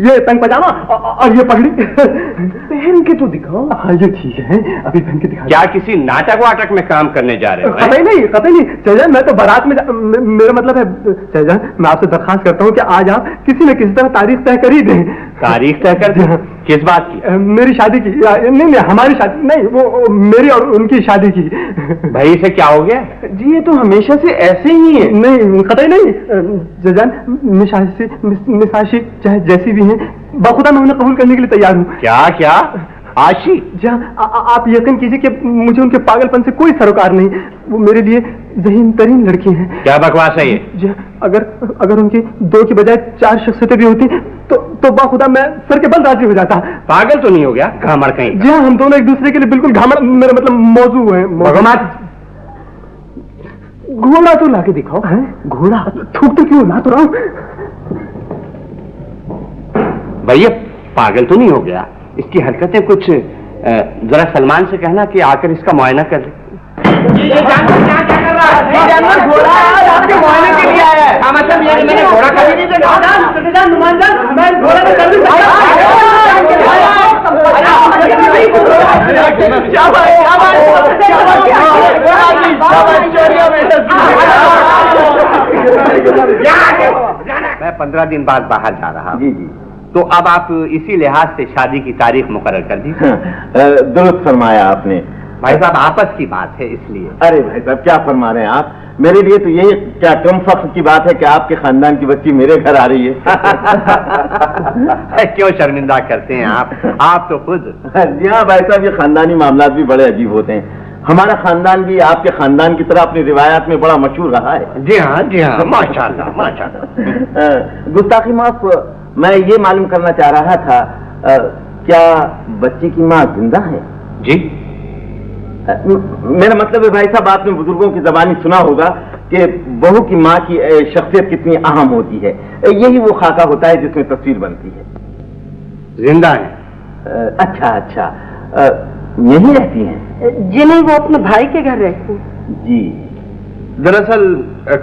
ये तंग पजामा और ये पगड़ी पहन के तो दिखाओ। हाँ ये ठीक है, अभी पहन के दिखा। क्या किसी नाटक वाटक में काम करने जा रहे हो? कतई नहीं शहजान, मैं तो बारात में मेरा मतलब है शहजान, मैं आपसे दरखास्त करता हूँ कि आज आप किसी न किसी तरह तारीख तय कर ही दें। तारीख तय कर दें? किस बात की? मेरी शादी की। नहीं हमारी शादी नहीं, वो मेरी और उनकी शादी की। भाई से क्या हो गया जी? ये तो हमेशा से ऐसे ही है। नहीं कतई नहीं शहजान, मिसाशी चाहे जैसी भी हैं, बखुदा मैं उन्हें कबूल करने के लिए तैयार हूँ। क्या आशी? जहाँ आप यकीन कीजिए कि मुझे उनके पागलपन से कोई सरोकार नहीं। वो मेरे लिए ज़हीन तरीन लड़की हैं। क्या बकवास है ये? अगर उनकी 2 की बजाय 4 शख्सियतें भी होती तो बाखुदा मैं सर के बल राजी हो जाता। पागल तो नहीं हो गया घामड़ कहीं? जी हाँ, हम दोनों एक दूसरे के लिए बिल्कुल घामड़, मेरा मतलब मौजू है। घोड़ा तो लाके दिखाओ। घोड़ा? थूक तो क्यों, ला तो रहा हूं। भैया पागल तो नहीं हो गया? इसकी हरकतें कुछ जरा सलमान से कहना कि आकर इसका मुआयना कर ले। ये जानवर क्या कर रहा है? ये जानवर घोड़ा आपके मुआयने के लिए आया है। हाँ मतलब ये मैंने घोड़ा कभी नहीं देखा। मैं घोड़ा तो कर भी मैं 15 दिन बाद बाहर जा रहा हूँ। जी तो अब आप इसी लिहाज से शादी की तारीख मुकर्रर कर दीजिए। दुरुस्त फरमाया आपने भाई साहब, आपस की बात है इसलिए। अरे भाई साहब क्या फरमा रहे हैं आप? मेरे लिए तो यही क्या कम फख्र की बात है कि आपके खानदान की बच्ची मेरे घर आ रही है। क्यों शर्मिंदा करते हैं आप तो खुद। जी हाँ भाई साहब, ये खानदानी मामला भी बड़े अजीब होते हैं। हमारा खानदान भी आपके खानदान की तरह अपनी रिवायात में बड़ा मशहूर रहा है। जी हाँ माशाल्लाह माशाल्लाह। गुस्ताखी माफ, मैं ये मालूम करना चाह रहा था, क्या बच्ची की माँ जिंदा है? जी मेरा मतलब है भाई साहब, आपने बुजुर्गों की जबानी सुना होगा कि बहू की माँ की शख्सियत कितनी अहम होती है। यही वो खाका होता है जिसमें तस्वीर बनती है। जिंदा है? अच्छा यही रहती हैं? जिन्हें वो अपने भाई के घर रहती हैं। जी दरअसल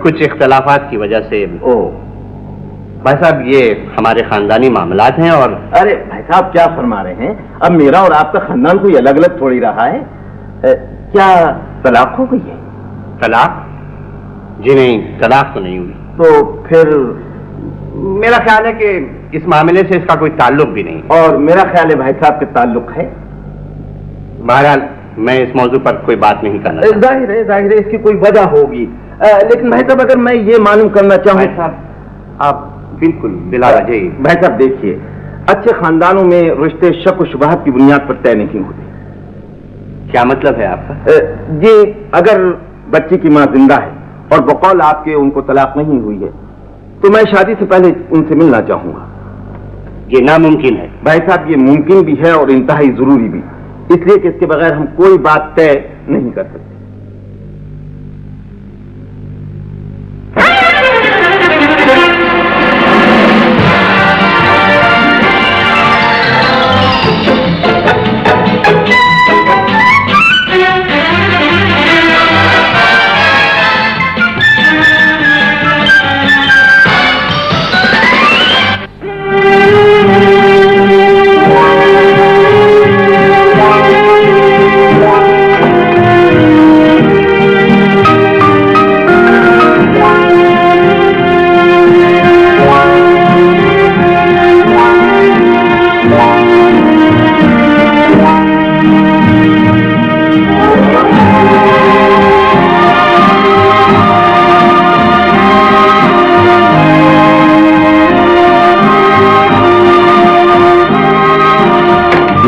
कुछ इख्तलाफात की वजह से। ओ भाई साहब, ये हमारे खानदानी मामलात हैं। और अरे भाई साहब क्या फरमा रहे हैं? अब मेरा और आपका खानदान कोई अलग अलग थोड़ी रहा है। क्या तलाक हो गई है? तलाक? जी नहीं, तलाक तो नहीं हुई। तो फिर मेरा ख्याल है कि इस मामले से इसका कोई ताल्लुक भी नहीं। और मेरा ख्याल है भाई साहब के ताल्लुक है। बहरहाल मैं इस मौजू पर कोई बात नहीं करना चाहता। जाहिर है इसकी कोई वजह होगी, लेकिन भाई साहब अगर मैं ये मालूम करना चाहूँ। भाई साहब आप बिल्कुल बिला वजह। भाई साहब देखिए, अच्छे खानदानों में रिश्ते शक व शुबहत की बुनियाद पर तय नहीं होते। क्या मतलब है आपका? जी, अगर बच्ची की माँ जिंदा है और बकौल आपके उनको तलाक नहीं हुई है, तो मैं शादी से पहले उनसे मिलना चाहूंगा। ये नामुमकिन है। भाई साहब ये मुमकिन भी है और इंतहाई जरूरी भी, इसलिए कि इसके बगैर हम कोई बात तय नहीं कर सकते।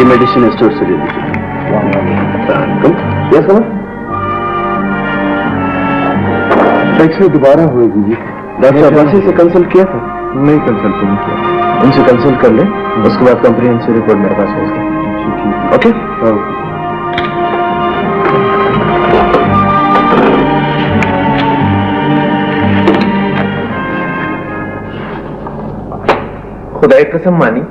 मेडिसिन स्टोर से ले लीजिए। टैक्सी दोबारा होगी। डॉक्टर अब्बासी से कंसल्ट किया था? नहीं, कंसल्ट नहीं किया। उनसे कंसल्ट कर ले, उसके बाद कॉम्प्रिहेंसिव रिपोर्ट मेरे पास भेज दें। ओके? खुदा की कसम मानी,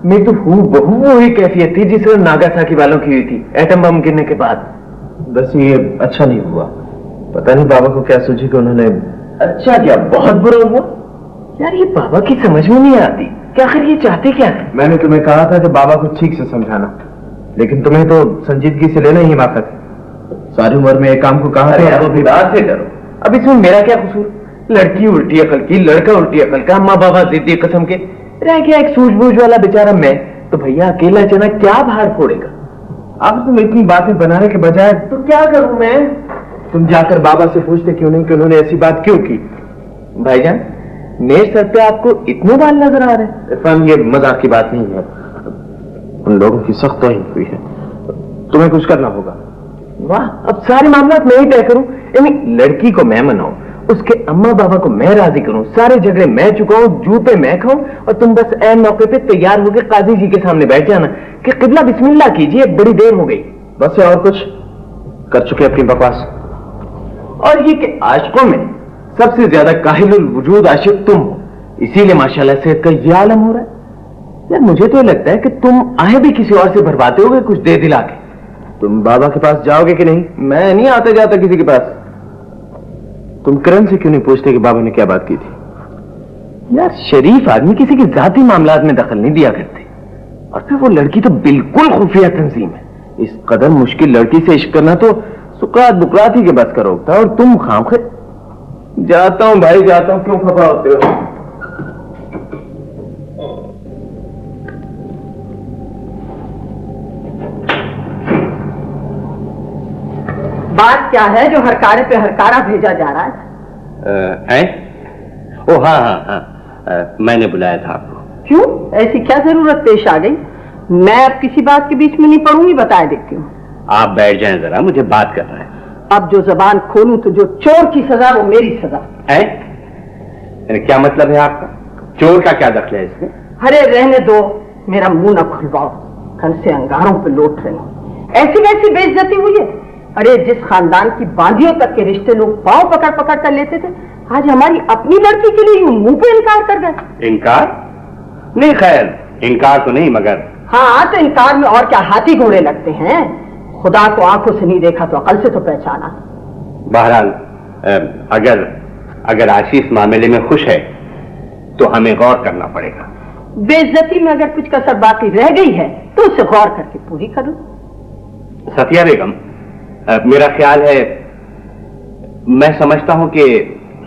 मेरी तो हूबहू वही कैफियत थी जिस तरह नागासाकी वालों की हुई थी एटम बम गिरने के बाद। बस ये अच्छा नहीं हुआ। पता नहीं बाबा को क्या सूझी कि उन्होंने अच्छा क्या बहुत बुरा हुआ। यार ये बाबा की समझ में नहीं आती कि आखिर ये चाहते क्या थे। मैंने तुम्हें कहा था कि बाबा को ठीक से समझाना, लेकिन तुम्हें तो संजीदगी से लेना ही माफत है। सारी उम्र में एक काम को कहा था तो विवाद से करो। अब इसमें मेरा क्या कसूर? लड़की उल्टी अकल की, लड़का उल्टी अकल का, माँ बाबा जिद्दी कसम के, रह गया एक सूझबूझ वाला बेचारा मैं। तो भैया अकेला जना क्या भार फोड़ेगा? अब तुम इतनी बातें बनाने के बजाय तो क्या करूं मैं? तुम जाकर बाबा से पूछते क्यों नहीं कि उन्होंने ऐसी बात क्यों की? भाईजान मेरे सर पे आपको इतने बाल नजर आ रहे हैं। इरफान ये मजाक की बात नहीं है, उन लोगों की सख्त तौहीन हुई है, तुम्हें कुछ करना होगा। वाह, अब सारे मामला मैं ही तय करूं? यानी लड़की को मैं मनाऊं, उसके अम्मा बाबा को मैं राजी करूं, सारे झगड़े मैं चुकाऊं, जूते मैं खाऊं, और तुम बस ऐन मौके पे तैयार होकर काजी जी के सामने बैठ जाना कि किबला बिस्मिल्लाह कीजिए, बड़ी देर हो गई। बस और कुछ कर चुके अपनी बकवास। और ये कि आशिकों में सबसे ज्यादा काहिलुल वजूद आशिक तुम हो, इसीलिए माशाल्लाह सेहत का ये आलम हो रहा है। यार मुझे तो लगता है कि तुम आए भी किसी और से भरवाते होगे कुछ दे दिला के। तुम बाबा के पास जाओगे कि नहीं? मैं नहीं आता जाता किसी के पास। तुम करण से क्यों नहीं पूछते कि बाबा ने क्या बात की थी? यार शरीफ आदमी किसी के जाती मामलात में दखल नहीं दिया करते, और फिर वो लड़की तो बिल्कुल खुफिया तंजीम है। इस कदर मुश्किल लड़की से इश्क करना तो सुकरात बुकरात ही के बस का रोकता है, और तुम खामखे। जाता हूं भाई जाता हूं, क्यों खफा होते हो? बात क्या है जो हरकारे पे हरकारा भेजा जा रहा है? ओ हाँ हाँ हाँ, मैंने बुलाया था आपको। क्यों? ऐसी क्या जरूरत पेश आ गई? मैं अब किसी बात के बीच में नहीं पड़ूंगी, बताए देती हूँ। आप बैठ जाएं जरा, मुझे बात करना है। अब जो जबान खोलूं तो जो चोर की सजा वो मेरी सजा है। क्या मतलब है आपका? चोर का क्या दखल है इसमें? अरे रहने दो, मेरा मुंह न खुलवाओ, कल से अंगारों पे लौट रहे हो। ऐसी वैसी बेइज्जती हुई है? अरे जिस खानदान की बांधियों तक के रिश्ते लोग पांव पकड़ पकड़ कर लेते थे, आज हमारी अपनी लड़की के लिए मुंह पे इनकार कर गए। इनकार? नहीं, खैर इनकार तो नहीं, मगर हाँ तो इनकार में और क्या हाथी घोड़े लगते हैं। खुदा को आंखों से नहीं देखा तो अकल से तो पहचाना। बहरहाल अगर आशी इस मामले में खुश है तो हमें गौर करना पड़ेगा। बेइज्जती में अगर कुछ कसर बाकी रह गई है तो उसे गौर करके पूरी करो। सफिया बेगम, मेरा ख्याल है, मैं समझता हूं कि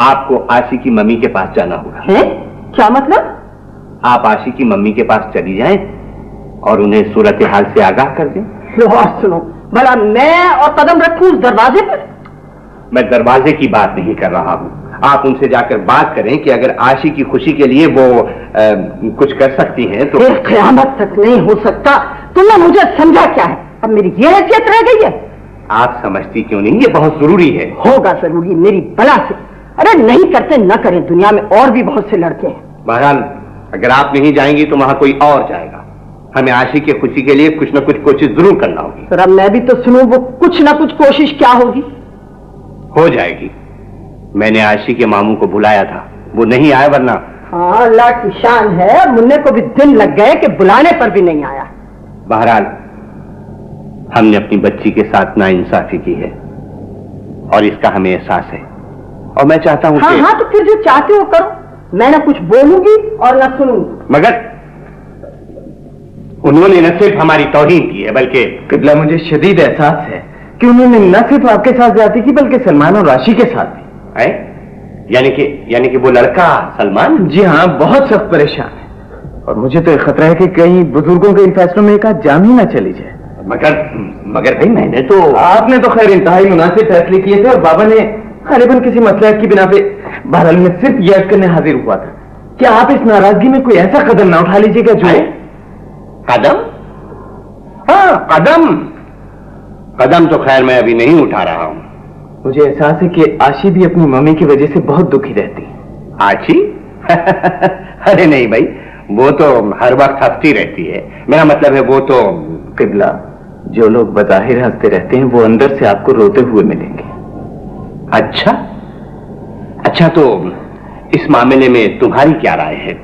आपको आशी की मम्मी के पास जाना होगा। है? क्या मतलब? आप आशी की मम्मी के पास चली जाएं और उन्हें सूरत हाल से आगाह कर दें। सुनो, भला मैं और कदम रखूं उस दरवाजे पर? मैं दरवाजे की बात नहीं कर रहा हूं। आप उनसे जाकर बात करें कि अगर आशी की खुशी के लिए वो कुछ कर सकती हैं तो। क़यामत तक नहीं हो सकता। तुमने मुझे समझा क्या है? अब मेरी ये हैसियत रह गई है। आप समझती क्यों नहीं? ये बहुत जरूरी है। होगा जरूरी मेरी बला से। अरे नहीं करते न करें, दुनिया में और भी बहुत से लड़के हैं। बहरहाल अगर आप नहीं जाएंगी तो वहां कोई और जाएगा। हमें आशी की खुशी के लिए कुछ न कुछ कोशिश जरूर करना होगी। सर अब मैं भी तो सुनूं, वो कुछ न कुछ कोशिश क्या होगी? हो जाएगी। मैंने आशी के मामू को बुलाया था, वो नहीं आया, वरना। हाँ अल्लाह की शान है, मुन्ने को भी दिन लग गए कि बुलाने पर भी नहीं आया। बहरहाल हमने अपनी बच्ची के साथ नाइंसाफी की है और इसका हमें एहसास है, और मैं चाहता हूं हाँ तो फिर जो चाहते हो करो। मैं न कुछ बोलूंगी और न सुनूंगी। मगर उन्होंने न सिर्फ हमारी तौहीन की है बल्कि किबला मुझे शदीद एहसास है कि उन्होंने न सिर्फ आपके साथ ज्यादती की बल्कि सलमान और राशि के साथ भी। यानी कि वो लड़का सलमान? जी हाँ, बहुत सख्त परेशान है, और मुझे तो खतरा है कि कहीं बुजुर्गों के इन फैसलों में एक आध जान ही ना चली जाए। मगर भाई मैंने तो। आपने तो खैर इंतहाई मुनासिब फैसले किए थे, और बाबा ने गलिबन किसी मसले की बिना पे बहरहाल में सिर्फ यह करने हाजिर हुआ था कि आप इस नाराजगी में कोई ऐसा कदम ना उठा लीजिएगा जो। कदम? हाँ कदम तो खैर मैं अभी नहीं उठा रहा हूं। मुझे एहसास है कि आशी भी अपनी मम्मी की वजह से बहुत दुखी रहती है। आशी? अरे नहीं भाई, वो तो हर वक्त हंसती रहती है। मेरा मतलब है वो तो। किबला, जो लोग बज़ाहिर हंसते रहते हैं वो अंदर से आपको रोते हुए मिलेंगे। अच्छा तो इस मामले में तुम्हारी क्या राय है?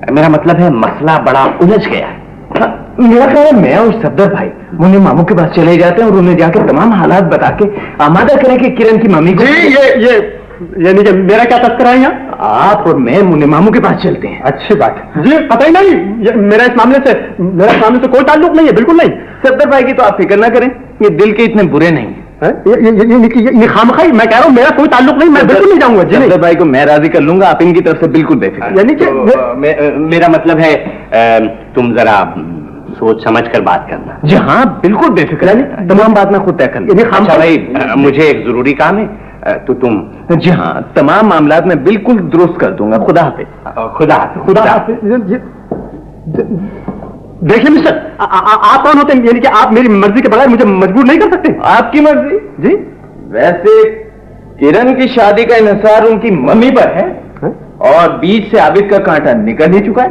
मेरा मतलब है मसला बड़ा उलझ गया है। हाँ, मेरा ख्याल है मैं और सफदर भाई मुन्ने मामू के पास चले जाते हैं और उन्हें जाकर तमाम हालात बता के आमादा करें कि किरण की मम्मी को। ये नहीं, मेरा क्या तस्करा है यहाँ? आप और मैं मुन्ने मामू के पास चलते हैं। अच्छी बात है जी, पता ही नहीं, मेरा इस मामले से कोई ताल्लुक नहीं है, बिल्कुल नहीं। सफदर भाई की तो आप फिक्र ना करें, ये दिल के इतने बुरे नहीं है। ये खामखाई मैं कह रहा हूँ, मेरा कोई ताल्लुक नहीं, मैं बिल्कुल नहीं जाऊंगा। सफदर भाई को मैं राजी कर लूंगा, आप इनकी तरफ से बिल्कुल बेफिक्र। यानी कि मेरा मतलब है तुम जरा सोच समझ कर बात करना। जी हाँ, बिल्कुल बेफिक्र है, तमाम बात मैं खुद तय कर लूंगा। अच्छा भाई, मुझे एक जरूरी काम है, तो तुम। जी हाँ, तमाम मामलात में बिल्कुल दुरुस्त कर दूंगा। खुदा हाफिज। खुदा देखिए मिस्टर, आप कौन होते हैं? यानी कि आप मेरी मर्जी के बगैर मुझे मजबूर नहीं कर सकते। आपकी मर्जी जी। वैसे किरण की शादी का इन्हिसार उनकी मम्मी पर है और बीच से आबिद का कांटा निकल ही चुका है।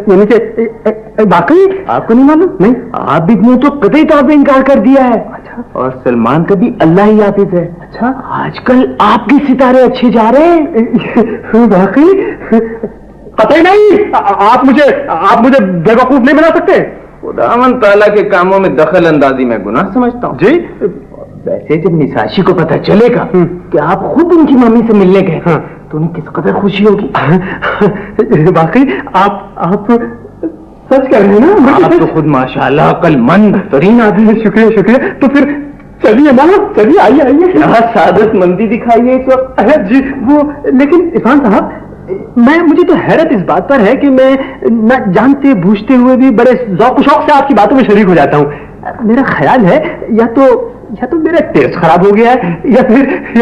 यानी कि वाकई आपको नहीं मालूम? नहीं, आबिद ने तो कतई तौर पे इनकार कर दिया है। अच्छा। और सलमान का भी अल्लाह ही हाफिज है। अच्छा, आजकल आपके सितारे अच्छे जा रहे हैं। वाकई कतई नहीं। आप मुझे बेवकूफ नहीं बना सकते। खुदावन ताला के कामों में दखल अंदाजी मैं गुनाह समझता हूँ। जी। वैसे जब निसाशी को पता चलेगा कि आप खुद उनकी मम्मी से मिलने गए तो उन्हें किस कदर खुशी होगी। वाकई आप सच कह रहे हैं ना? आप तो खुद माशाल्लाह अक्लमंद तरीन आदमी हैं। शुक्रिया। तो फिर चलिए ना, चलिए, आइए। क्या सादत मंदी दिखाई है इस वक्त। जी वो, लेकिन इरफान साहब, मुझे तो हैरत इस बात पर है कि मैं न जानते बूझते हुए भी बड़े शौक से आपकी बातों में शरीक हो जाता हूँ। मेरा ख्याल है या तो मेरा टेस्ट खराब हो गया है या फिर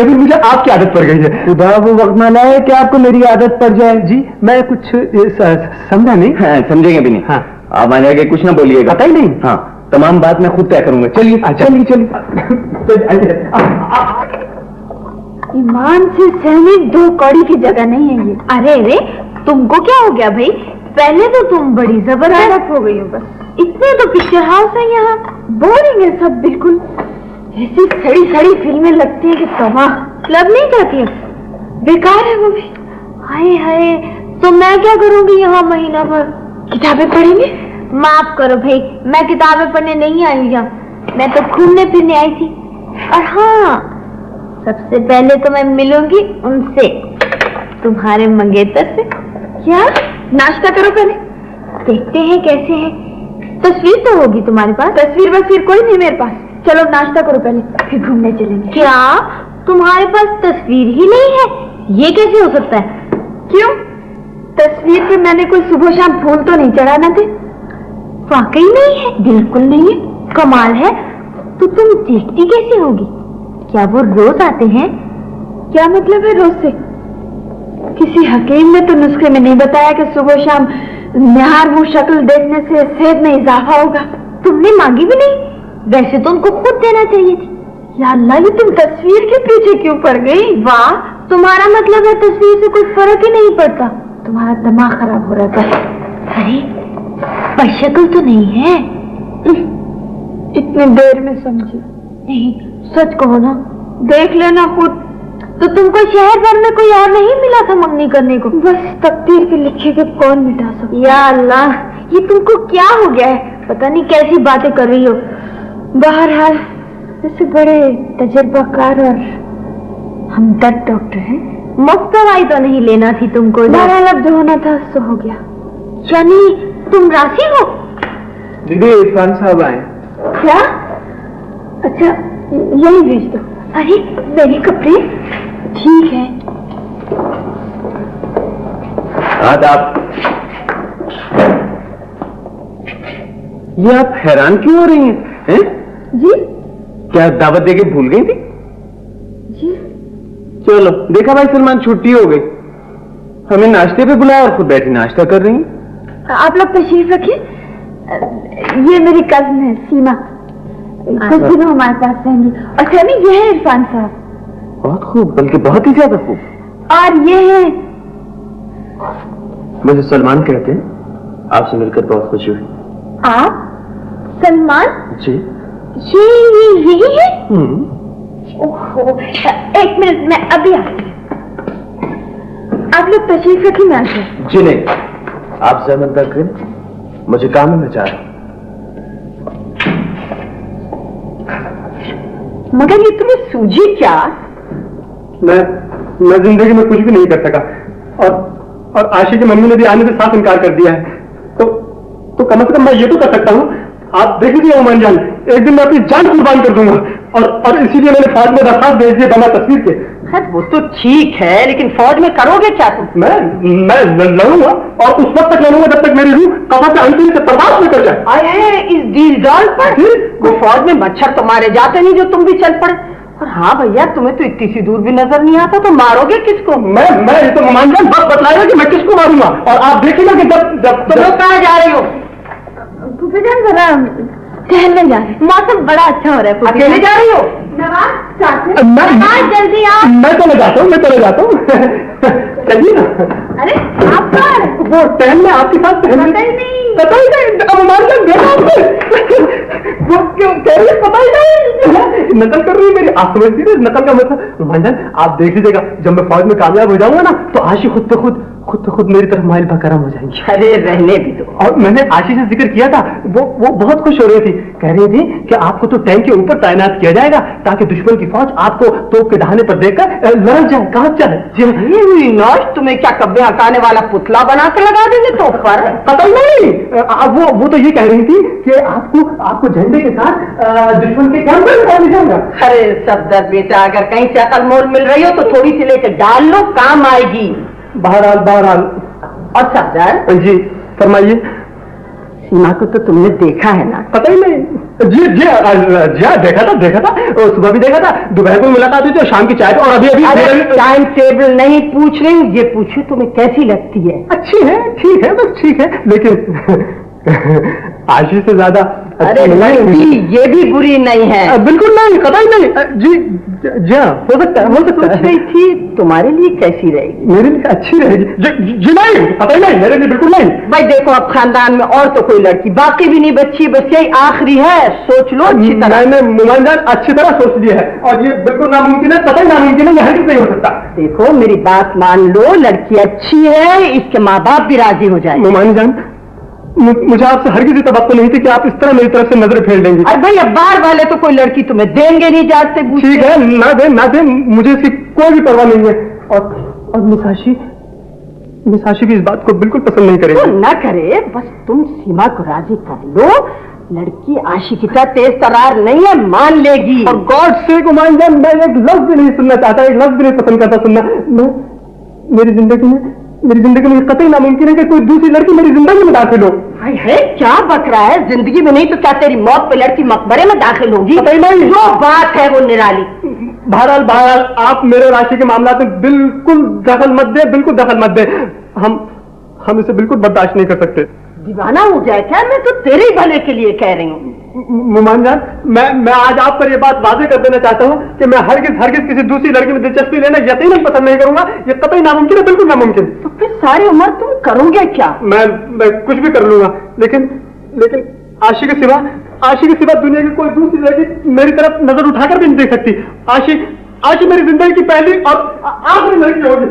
मुझे आपकी आदत पड़ गई है। खुदा वो वक्त ना लाए कि आपको मेरी आदत पड़ जाए। जी, मैं कुछ समझा नहीं। हाँ, समझेंगे भी नहीं। हाँ, आप आने आगे कुछ ना बोलिएगा। पता ही नहीं। हाँ, तमाम बात मैं खुद तय करूंगा। चलिए चलिए। ईमान से सहनी दो कौड़ी की जगह नहीं है ये। अरे तुमको क्या हो गया भाई? पहले तो तुम बड़ी जबरदस्त हो गई हो, बस इतने तो पिक्चर हाउस है यहाँ, बोरिंग है सब बिल्कुल। ऐसी सड़ी फिल्में लगती हैं कि तबाह। क्लब नहीं जाती है, बेकार है वो भी। हाय, तो मैं क्या करूंगी यहाँ महीना भर? किताबें पढ़ेंगे? माफ करो भाई, मैं किताबें पढ़ने नहीं आई हूँ यहाँ, मैं तो घूमने फिरने आई थी। और हाँ, सबसे पहले तो मैं मिलूंगी उनसे, तुम्हारे मंगेतर से। क्या? नाश्ता करो पहले, देखते हैं कैसे है। तस्वीर तो होगी तुम्हारे पास? तस्वीर कोई नहीं मेरे पास। चलो नाश्ता करो पहले, फिर घूमने चलेंगे। क्या तुम्हारे पास तस्वीर ही नहीं है? ये कैसे हो सकता है? क्यों? तस्वीर पे मैंने कोई सुबह शाम फूल तो नहीं चढ़ाना थे? वाकई नहीं है? बिल्कुल नहीं है। कमाल है। तो तुम देखती कैसे होगी? क्या वो रोज आते हैं? क्या मतलब है रोज से? किसी हकीम ने तो नुस्खे में नहीं बताया कि सुबह शाम निहार वो शक्ल देखने से सेहत में इजाफा होगा। तुमने मांगी भी नहीं? वैसे तो उनको खुद देना चाहिए थी। या अल्लाह, ये तुम तस्वीर के पीछे क्यों पड़ गई? वाह, तुम्हारा मतलब है तस्वीर से कोई फर्क ही नहीं पड़ता। तुम्हारा दिमाग खराब हो रहा है। अरे पर शक्ल तो नहीं है। इतनी देर में समझी नहीं? सच कहो ना, देख लेना खुद। तो तुमको शहर भर में कोई और नहीं मिला था मंगनी करने को? बस तकदीर के लिखे के कौन मिटा सकता? या अल्लाह, ये तुमको क्या हो गया है? पता नहीं कैसी बातें कर रही हो। बहरहाल ऐसे बड़े तजर्बाकार और हमदर्द डॉक्टर हैं। मुफ्त दवाई तो नहीं लेना थी तुमको? बहरहाल अब जो होना था सो हो गया। यानी तुम राशि हो? दीदी, इरफान साहब आए। क्या? अच्छा, यही भेज दो। अरे मेरे कपड़े? ठीक है। आदाब। ये आप हैरान क्यों हो रही हैं? जी? क्या दावत देके भूल गई थी? जी। चलो, देखा भाई सलमान, छुट्टी हो गई। हमें नाश्ते पे बुलाया और खुद बैठी नाश्ता कर रही हैं। आप लोग तशरीफ रखिए। ये मेरी कजन है सीमा, कुछ दिनों हमारे पास रहेंगी। और सैमी, ये है इरफान साहब। बहुत खूब, बल्कि बहुत ही ज्यादा खूब। और ये है, मुझे सलमान कहते हैं। आपसे मिलकर बहुत खुशी हुई। आप सलमान? जी। ये यही है? ओहो, एक मिनट, मैं अभी आती हूँ। आप लोग तशरीफ रखिए, मैं आती हूँ। जी नहीं, आप जहमत न करें, मुझे काम है, मैं जा रहा हूं। मगर ये तुम्हें सूझी क्या? मैं जिंदगी में कुछ भी नहीं कर सका और आशी की मम्मी ने भी आने से साफ इनकार कर दिया है, तो कम से कम मैं ये तो कर सकता हूँ, आप देख लीजिए उमर जान, एक दिन मैं अपनी जान कुर्बान कर दूंगा और इसीलिए मैंने फौज में दरखास्त भेज दी बना तस्वीर के। वो तो ठीक है, लेकिन फौज में करोगे क्या तुम? मैं लड़ूंगा और उस वक्त तक लड़ूंगा जब तक मेरी रूह कफन से अंतिम से बर्बाद न कर जाए। आए इस डील डॉल पर वो फौज में मच्छर तो मारे जाते नहीं जो तुम भी चल पड़े। और हाँ भैया, तुम्हें तो इतनी सी दूर भी नजर नहीं आता, तो मारोगे किसको? मैं ये तो मान जान बस बतलाएगा कि मैं किसको मारूंगा, और आप देखिएगा कि जब तुम लोग कहाँ जा रही हो? जरा टहलने जा रहे, मौसम बड़ा अच्छा हो रहा है। अकेले जा रही हो? जल्दी आओ। मैं चले जाता हूँ चलिए ना। अरे आप वो टहलने आपके साथ टहलने पता ही नहीं अब मान वो क्यों कह रही पता ही नहीं, नकल कर रही है मेरी, आप समझती है नकल का मतलब। मंजन आप देख लीजिएगा, जब मैं फौज में कामयाब हो जाऊंगा ना तो आशी खुद पे खुद मेरी तरफ माइल भकरम हो जाएंगी। अरे रहने भी दो। और मैंने आशी से जिक्र किया था, वो बहुत खुश हो रही थी, कह रही थी कि आपको तो टैंक के ऊपर तैनात किया जाएगा ताकि दुश्मन की फौज आपको तोप के डहाने पर देखकर लड़ जाए, कांप जाए। नौश, तुम्हें क्या कब्बे हकाने वाला पुतला बना के लगा देंगे तो पर? पता नहीं, वो तो ये कह रही थी कि आपको झंडे के साथ दुश्मन के कैंप में ले जाऊंगा। अरे सफदर बेटा, अगर कहीं से अकल मोल मिल रही हो तो थोड़ी सी लेकर डाल लो, काम आएगी। बहरहाल। और सफदर जी फरमाइए। सीमा को तो तुमने देखा है ना? पता ही नहीं। जी देखा था और सुबह भी देखा था, दोपहर को मुलाकात हुई थी और शाम की चाय, और अभी टाइम टेबल नहीं पूछ रही हूँ, ये पूछू तुम्हें कैसी लगती है? अच्छी है, ठीक है, बस ठीक है, लेकिन आशी से ज्यादा। अरे नहीं, ये भी बुरी नहीं है। बिल्कुल नहीं, कतई नहीं। जी हो सकता है। सोच रही थी तुम्हारे लिए कैसी रहेगी? मेरे लिए अच्छी रहेगी। जी नहीं, पता ही नहीं, मेरे लिए बिल्कुल नहीं। भाई देखो, अब खानदान में और तो कोई लड़की बाकी भी नहीं बची, बस यही आखिरी है, सोच लो अच्छी तरह। मैंने मुमंजन अच्छी तरह सोच लिया है और ये बिल्कुल नामुमकिन है, कतई नामुमकिन है, यह नहीं हो सकता। देखो मेरी बात मान लो, लड़की अच्छी है, इसके माँ बाप भी राजी हो जाए। मुमंजन, मुझे आपसे हर किसी तवक्को नहीं थी कि आप इस तरह मेरी तरफ से नजर फेर देंगे। अरे भाई, अखबार वाले तो कोई लड़की तुम्हें देंगे नहीं जात से। ठीक है, ना दे, मुझे इसकी कोई भी परवाह नहीं है। और मिसाशी भी इस बात को बिल्कुल पसंद नहीं करेगी। तो ना करे, बस तुम सीमा को राजी कर लो। लड़की आशिकिता तेज तरार नहीं है, मान लेगी। और गॉड से मुमंजन, मैं एक लफ्ज भी नहीं सुनना चाहता, एक लफ्ज भी नहीं पसंद करता सुनना। मेरी जिंदगी में कतई नामुमकिन है कि कोई दूसरी लड़की मेरी जिंदगी में दाखिल हो। है क्या बक रहा है? जिंदगी में नहीं तो क्या तेरी मौत पे लड़की मकबरे में दाखिल होगी? पता ही नहीं। जो बात है वो निराली। बहरहाल आप मेरे राशि के मामला में बिल्कुल दखल मत दे। हम इसे बिल्कुल बर्दाश्त नहीं कर सकते। दीवाना हो जाए क्या? मैं तो तेरे ही भले के लिए कह रही हूँ। मुमंजन, मैं आज आप पर यह बात वाज़ेह कर देना चाहता हूँ कि मैं हरगिज किसी दूसरी लड़की में दिलचस्पी लेना यकीनन पसंद नहीं करूंगा। ये कतई नामुमकिन है, बिल्कुल नामुमकिन। तो फिर सारी उम्र तुम करोगे क्या? मैं कुछ भी कर लूंगा, लेकिन आशी के सिवा दुनिया की कोई दूसरी लड़की मेरी तरफ नजर उठाकर भी नहीं देख सकती। आशी मेरी जिंदगी की पहली और आखिरी लड़की होगी।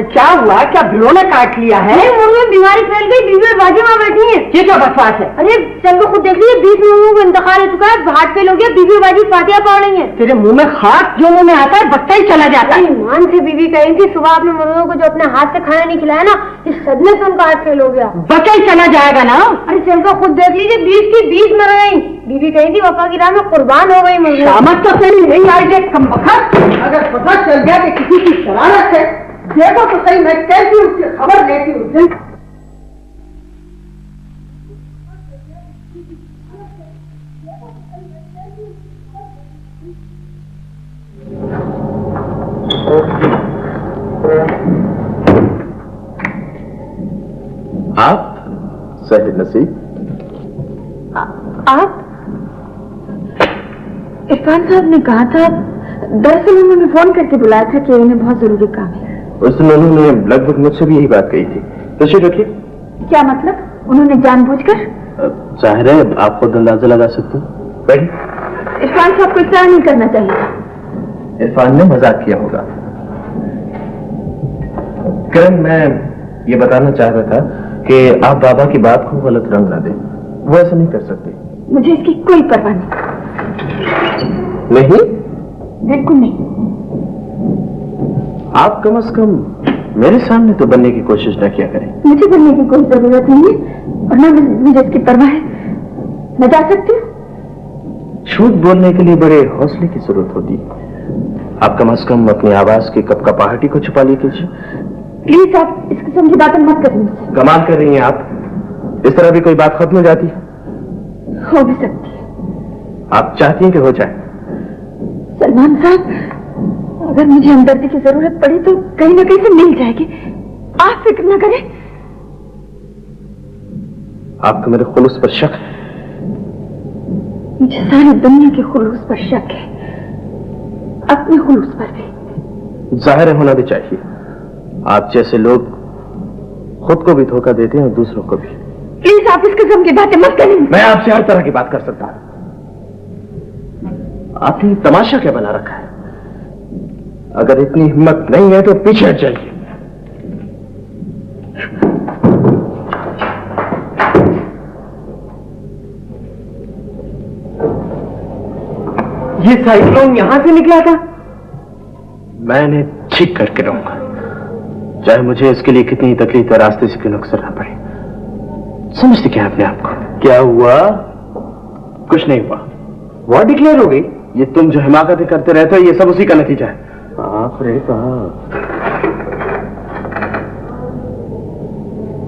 क्या हुआ? क्या भिड़ों ने काट लिया है? मुर्गे बीमारी फैल गई, बीवी बाजी वहाँ बैठी है। ये क्या बकवास है? अरे चलो खुद देख लीजिए, 20 मुर्गों को इंतकाल हो चुका है, हार्ट फेल हो गया, बीवी बाजी फातिहा पढ़ रही है। तेरे मुंह में खाक जो मुंह में आता है बच्चा ही चला जाता है। ईमान से बीवी कही थी, सुबह आपने मुर्गों को जो अपने हाथ से खाना नहीं खिलाया ना, इस सदमे से उनका हार्ट फेल हो गया। बच्चा ही चला जाएगा ना। अरे चलकर खुद देख लीजिए, 20 की 20 मर गई। बीवी कही थी वफा की राह में कुर्बान हो गई मुर्गी। समझ तो तेरी नहीं आई है कमबख्त। अगर पता चल गया कि किसी की शरारत है, देखो तो सही मैं कैसी उसकी खबर लेती हूँ। आप सही नसीब? आप इरफान साहब ने कहा था, दरअसल उन्होंने फोन करके बुलाया था कि उन्हें बहुत जरूरी काम है। उस दिन उन्होंने लगभग मुझसे भी यही बात कही थी। तशरीफ रखिए। क्या मतलब? उन्होंने जानबूझकर? जाहिर है आप खुद अंदाजा लगा सकते हैं। बैठिए। इरफान साहब को इस तरह नहीं करना चाहिए था। इरफान ने मजाक किया होगा। किरण, मैं ये बताना चाह रहा था कि आप बाबा की बात को गलत रंग ना दें। वो ऐसा नहीं कर सकते। मुझे इसकी कोई परवाह नहीं। नहीं? बिल्कुल नहीं। आप कम से कम मेरे सामने तो बनने की कोशिश न किया करें। मुझे बनने की कोई जरूरत नहीं है और ना मुझे इसकी परवाह है। मैं जा सकती हूँ? झूठ बोलने के लिए बड़े हौसले की जरूरत होती है। आप कम से कम अपनी आवाज की कपकपाहटी को छुपा लिया कीजिए। प्लीज आप इस किस्म की बातें मत करिए मुझसे। कमाल कर रही हैं आप। इस तरह भी कोई बात खत्म हो जाती है? हो भी सकती है। आप चाहती हैं कि हो जाए? सलमान साहब, अगर मुझे हमदर्दी की जरूरत पड़ी तो कहीं ना कहीं से मिल जाएगी। आप फिक्र न करें। आपको मेरे खुलूस पर शक है? मुझे सारी दुनिया के खुलूस पर शक है, अपने खुलूस पर भी। जाहिर होना भी चाहिए। आप जैसे लोग खुद को भी धोखा देते हैं और दूसरों को भी। प्लीज आप इस किस्म की बातें मत करें। मैं आपसे हर तरह की बात कर सकता हूं। आपने तमाशा क्या बना रखा है? अगर इतनी हिम्मत नहीं है तो पीछे हट जाइए। ये साइक्लोन यहां से निकला था? मैंने ठीक करके रहूंगा, चाहे मुझे इसके लिए कितनी तकलीफ और रास्ते से क्यों गुजरना पड़े। समझते क्या अपने आप को? क्या हुआ? कुछ नहीं हुआ। वॉर डिक्लेयर हो गई? ये तुम जो हिमाकतें करते रहते हो, ये सब उसी का नतीजा है। आपने कहा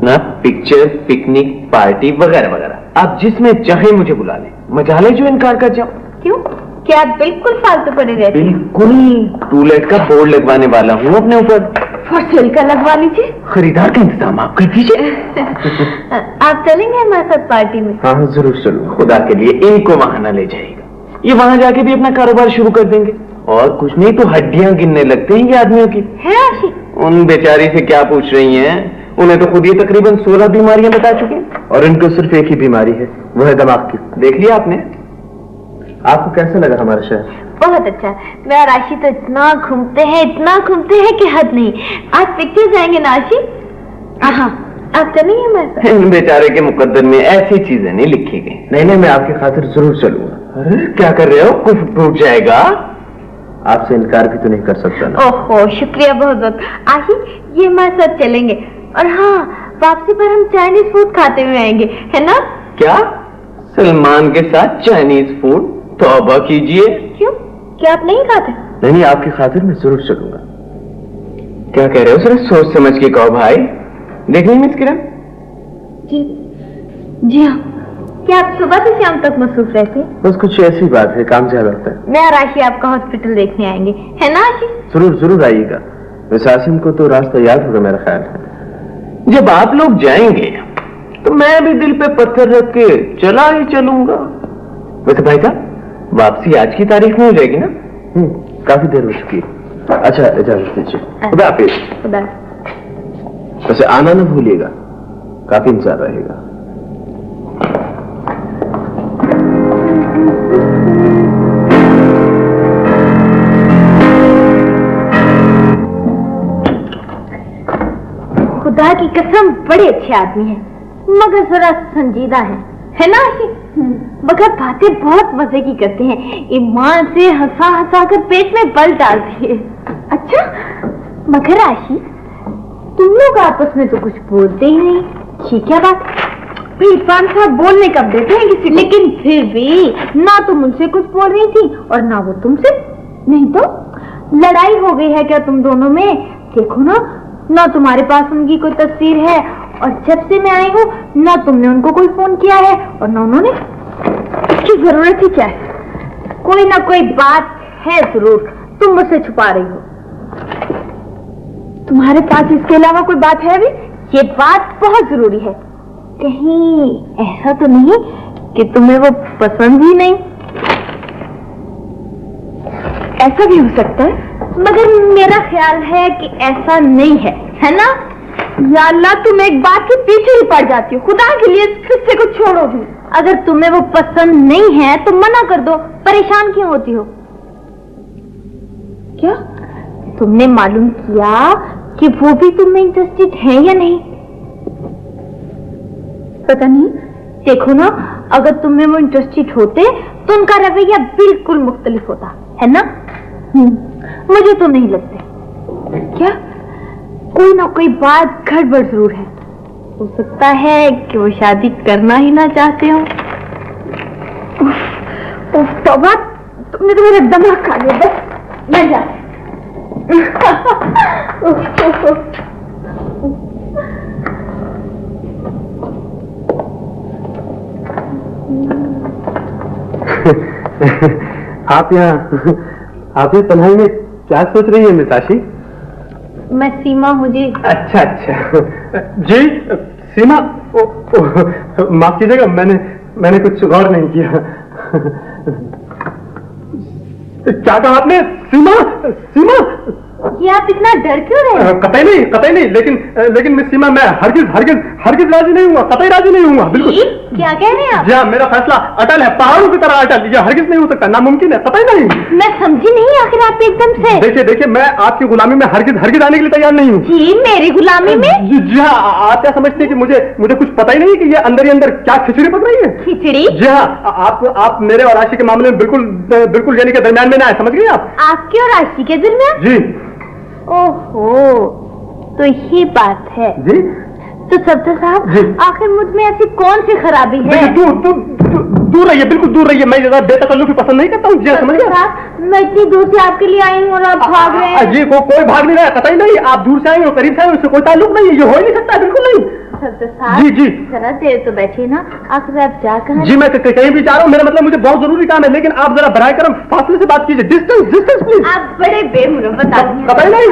ना, पिक्चर, पिकनिक, पार्टी वगैरह वगैरह, आप जिसमें चाहे मुझे बुला लें। मजाले जो इनकार कर जाओ। क्यों? क्या आप बिल्कुल फालतू पड़े रहते? बिल्कुल। टूलेट का बोर्ड लगवाने वाला हूँ अपने ऊपर। फॉर सेल का लगवा लीजिए। खरीदार का इंतजाम आप कर दीजिए। आप चलेंगे हमारे साथ पार्टी में? हाँ जरूर चलूंगा। खुदा के लिए इनको वहां ना ले जाएगा। ये वहां जाके भी अपना कारोबार शुरू कर देंगे और कुछ नहीं तो हड्डियां गिनने लगते हैं ये आदमियों की। है आशिक? उन बेचारी से क्या पूछ रही हैं? उन्हें तो खुद ये तकरीबन 16 बीमारियां बता चुके हैं और इनको सिर्फ एक ही बीमारी है, वो है दिमाग की। देख लिया आपने? आपको कैसा लगा हमारा शहर? बहुत अच्छा। मैं और आशी तो इतना घूमते हैं कि हद नहीं। आज पिक्चर जाएंगे ना आशी? हाँ, आप चलेंगे हमारे साथ? इन बेचारे के मुकद्दर में ऐसी चीजें नहीं लिखी गई। नहीं, मैं आपकी खातिर जरूर चलूंगा। अरे क्या कर रहे हो? कुछ टूट जाएगा। आपसे इनकार भी तो नहीं कर सकता ना। ओहो, शुक्रिया बहुत बहुत। आशी, ये हमारे साथ चलेंगे और हाँ, वापसी पर हम चाइनीज फूड खाते हुए आएंगे, है ना? क्या? सलमान के साथ चाइनीज फूड? तौबा कीजिए। क्यों? क्या आप नहीं खाते? नहीं, आपकी खातिर मैं जरूर चलूंगा। क्या कह रहे हो? जरा सोच समझ के कहो भाई। देख ली मिस किरण? जी हाँ। क्या आप सुबह से शाम तक मसरूफ रहते हैं? बस कुछ ऐसी बात है, काम ज्यादा होता है। मैं और आशी आपका हॉस्पिटल देखने आएंगे, है ना आशी? जरूर आइएगा। वैसे आसिम को तो रास्ता याद होगा मेरा ख्याल है। जब आप लोग जाएंगे तो मैं भी दिल पे पत्थर रख के चला ही चलूंगा। वैसे भाई साहब, वापसी आज की तारीख में हो जाएगी ना? काफी देर हो चुकी है। अच्छा, इजाजत दीजिए। खुदा हाफिज। खुदा। वैसे आना ना भूलिएगा, काफी इंतजार रहेगा। खुदा की कसम, बड़े अच्छे आदमी हैं, मगर जरा संजीदा है ना आशी? मगर बातें बहुत मजे की करते हैं। ईमान से हंसा हंसा कर पेट में बल डालती है। अच्छा, मगर आशी, तुम लोग आपस में तो कुछ बोलते ही नहीं, ये क्या बात? इरफान साहब बोलने कब देते हैं किसी को? लेकिन फिर भी ना तुम उनसे कुछ बोल रही थी और ना वो तुमसे। नहीं तो लड़ाई हो गई है क्या तुम दोनों में? देखो ना तुम्हारे पास उनकी कोई तस्वीर है और जब से मैं आई हूँ ना तुमने उनको कोई फोन किया है और ना उन्होंने। इसकी जरूरत ही क्या है? कोई ना कोई बात है जरूर, तुम मुझसे छुपा रही हो। तुम्हारे पास इसके अलावा कोई बात है भी? ये बात बहुत जरूरी है। कहीं ऐसा तो नहीं कि तुम्हें वो पसंद ही नहीं? ऐसा भी हो सकता है, मगर मेरा ख्याल है कि ऐसा नहीं है ना? या अल्लाह, तुम एक बात के पीछे ही पड़ जाती हो। खुदा के लिए इस किस्से को छोड़ो भी। अगर तुम्हें वो पसंद नहीं है तो मना कर दो, परेशान क्यों होती हो? क्या तुमने मालूम किया कि वो भी तुम में इंटरेस्टेड है या नहीं। पता नहीं, देखो ना, अगर तुम में वो इंटरेस्टेड होते तो उनका रवैया बिल्कुल मुख्तलिफ होता, है ना? मुझे तो नहीं लगते। क्या कोई ना कोई बात गड़बड़ जरूर है। हो सकता है कि वो शादी करना ही ना चाहते हो। तौबा, तुमने तो मेरा दिमाग खा लिया। बस मैं जाती। आप यहाँ तन्हाई में क्या सोच रही है मिताशी? मैं सीमा हूँ जी। अच्छा अच्छा जी, सीमा। माफ कीजिएगा, मैंने कुछ गौर नहीं किया। क्या कहा आपने? सीमा, सीमा। ये आप इतना डर क्यों रहे हैं? कतई नहीं, लेकिन मिस सीमा, मैं हरगिज राजी नहीं हूँ, कतई राजी नहीं हूँ, बिल्कुल। क्या कह रहे हैं आप? जी हाँ, मेरा फैसला अटल है, पहाड़ों की तरह अटल। ये हरगिज नहीं हो सकता, नामुमकिन है, कतई नहीं। मैं समझी नहीं, आखिर आप एकदम से। देखिए, मैं आपकी गुलामी में हरगिज आने के लिए तैयार नहीं हूँ। जी, मेरी गुलामी में? जी हाँ, आप क्या समझते हैं कि मुझे कुछ पता ही नहीं कि ये अंदर ही अंदर क्या खिचड़ी पक रही है? खिचड़ी? जी हाँ, आप मेरे और आशी के मामले में बिल्कुल यानी के दरमियान में ना आए, समझ गए आप? आपके और आशी के दरमियान? जी। ओहो, तो ये बात है। जी। तो सब्ज़र साहब, आखिर मुझ में ऐसी कौन सी खराबी है? दूर रहिए, बिल्कुल दूर रहिए। मैं ज्यादा बेतकल्लुफ़ी पसंद नहीं करता हूँ। जी समझ गए? मैं इतनी दूर से आपके लिए आई हूँ और आप भाग रहे हैं। जी, कोई भाग नहीं रहा है, कतई नहीं। आप दूर से आए हो, करीब से आए हो, इससे कोई ताल्लुक नहीं है। ये हो ही नहीं सकता, बिल्कुल नहीं। सब्ज़र साहब, जी जरा देर तो बैठिए ना। आखिर आप जा कहाँ? जी, मैं कहीं भी जा रहा हूँ। मेरा मतलब मुझे बहुत जरूरी काम है, लेकिन आप जरा बराए करम फासले से बात कीजिए। Distance please. आप बड़े बेमुरव्वत आदमी हैं।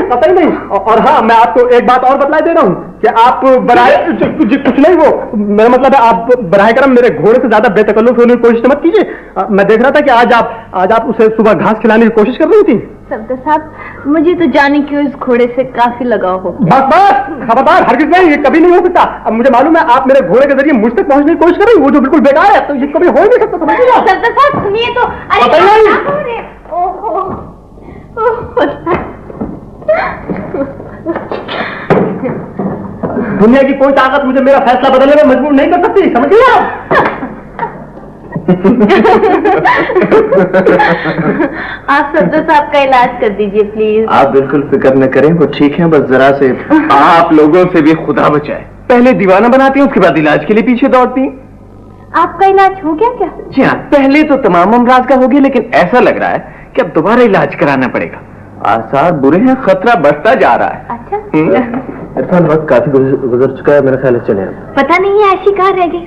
कतई नहीं। और हाँ, मैं आपको एक बात और बतला दे रहा हूँ कि आप बराए कुछ नहीं, वो मेरा मतलब है, आप बराए करम मेरे घोड़े से ज्यादा बेतकल्लुफ़ होने की कोशिश मत कीजिए। मैं देख रहा था कि आज आप उसे सुबह घास खिलाने की कोशिश कर रही थी। सब्ज़र साहब, मुझे तो जाने क्यों इस घोड़े से काफी लगाव हो। बस खबरदार, हरगिज़ नहीं, ये कभी नहीं हो सकता। अब मुझे मालूम है आप मेरे घोड़े के जरिए मुझ तक पहुंचने की कोशिश कर रही हैं, वो जो बिल्कुल बेकार है, तो ये कभी हो ही नहीं सकता, समझिए आप? सब्ज़र साहब सुनिए तो। अरे ओहो, दुनिया की कोई ताकत मुझे मेरा फैसला बदलने में मजबूर नहीं कर सकती, समझिए आप? आप सब्ज़र साहब का इलाज कर दीजिए प्लीज। आप बिल्कुल फिक्र न करें, वो ठीक है। बस जरा से आप लोगों से भी खुदा बचाए। पहले दीवाना बनाती हैं, उसके बाद इलाज के लिए पीछे दौड़ती हैं। आपका इलाज हो गया क्या? जी हाँ, पहले तो तमाम अमराज का हो गया, लेकिन ऐसा लग रहा है कि अब दोबारा इलाज कराना पड़ेगा। आसार बुरे हैं, खतरा बढ़ता जा रहा है। अच्छा। इरफान, वक्त काफी गुजर चुका है, मेरा ख्याल है चले। पता नहीं आशी कहाँ रह गई।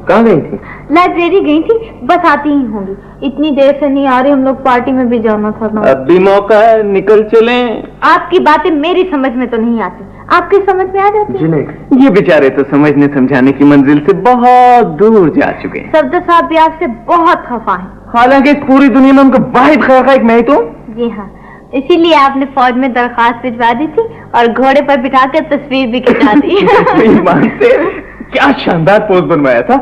कहाँ गई थी? लाइब्रेरी गई थी, बस आती ही होंगी। इतनी देर से नहीं आ रही, हम लोग पार्टी में भी जाना था ना। अब भी मौका है, निकल चलें। आपकी बातें मेरी समझ में तो नहीं आती, आपकी समझ में आ जाती? जी नहीं, ये बेचारे तो समझने समझाने की मंजिल से बहुत दूर जा चुके हैं। सब्ज़र साहब भी आपसे बहुत खफा हैं। हालांकि इस पूरी दुनिया में उनको वाहिद खैर मैं ही तो। जी हाँ, इसीलिए आपने फौज में दरखास्त भिजवा दी थी और घोड़े पर बिठाकर तस्वीर भी खिंचा दी। मानते, क्या शानदार पोज बनवाया था,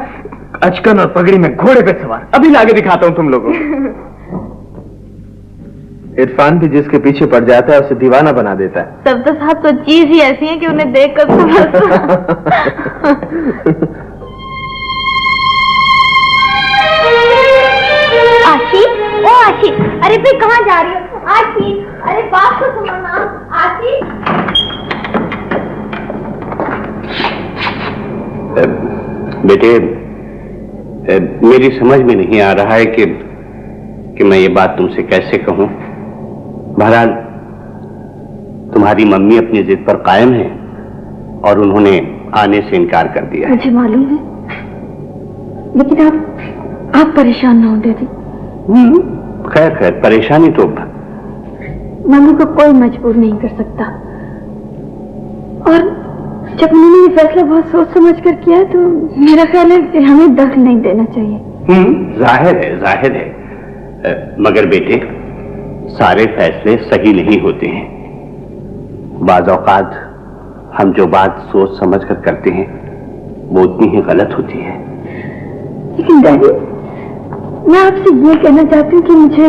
अचकन और पगड़ी में घोड़े पे सवार। अभी लाके दिखाता हूँ तुम लोगों को। इरफान भी जिसके पीछे पड़ जाता है उसे दीवाना बना देता है। सब्ज़र साहब तो चीज ही ऐसी है कि उन्हें देखकर आशी, ओ आशी, अरे भाई कहाँ जा रही हो? आशी, अरे बात तो सुनो ना। आशी, बेटे, मेरी समझ में नहीं आ रहा है कि मैं ये बात तुमसे कैसे कहूं। बहरहाल तुम्हारी मम्मी अपनी जिद पर कायम है और उन्होंने आने से इनकार कर दिया। मुझे मालूम है, लेकिन आप परेशान ना हो दीदी। खैर, परेशानी तो मम्मी को कोई मजबूर नहीं कर सकता, और जब उन्होंने ये फैसला बहुत सोच समझ कर किया तो मेरा ख्याल है कि हमें दखल नहीं देना चाहिए। जाहिर है, मगर बेटे, सारे फैसले सही नहीं होते हैं। बाज़ औक़ात हम जो बात सोच समझ कर करते हैं वो उतनी ही गलत होती है। लेकिन डैडी, मैं आपसे ये कहना चाहती हूँ कि मुझे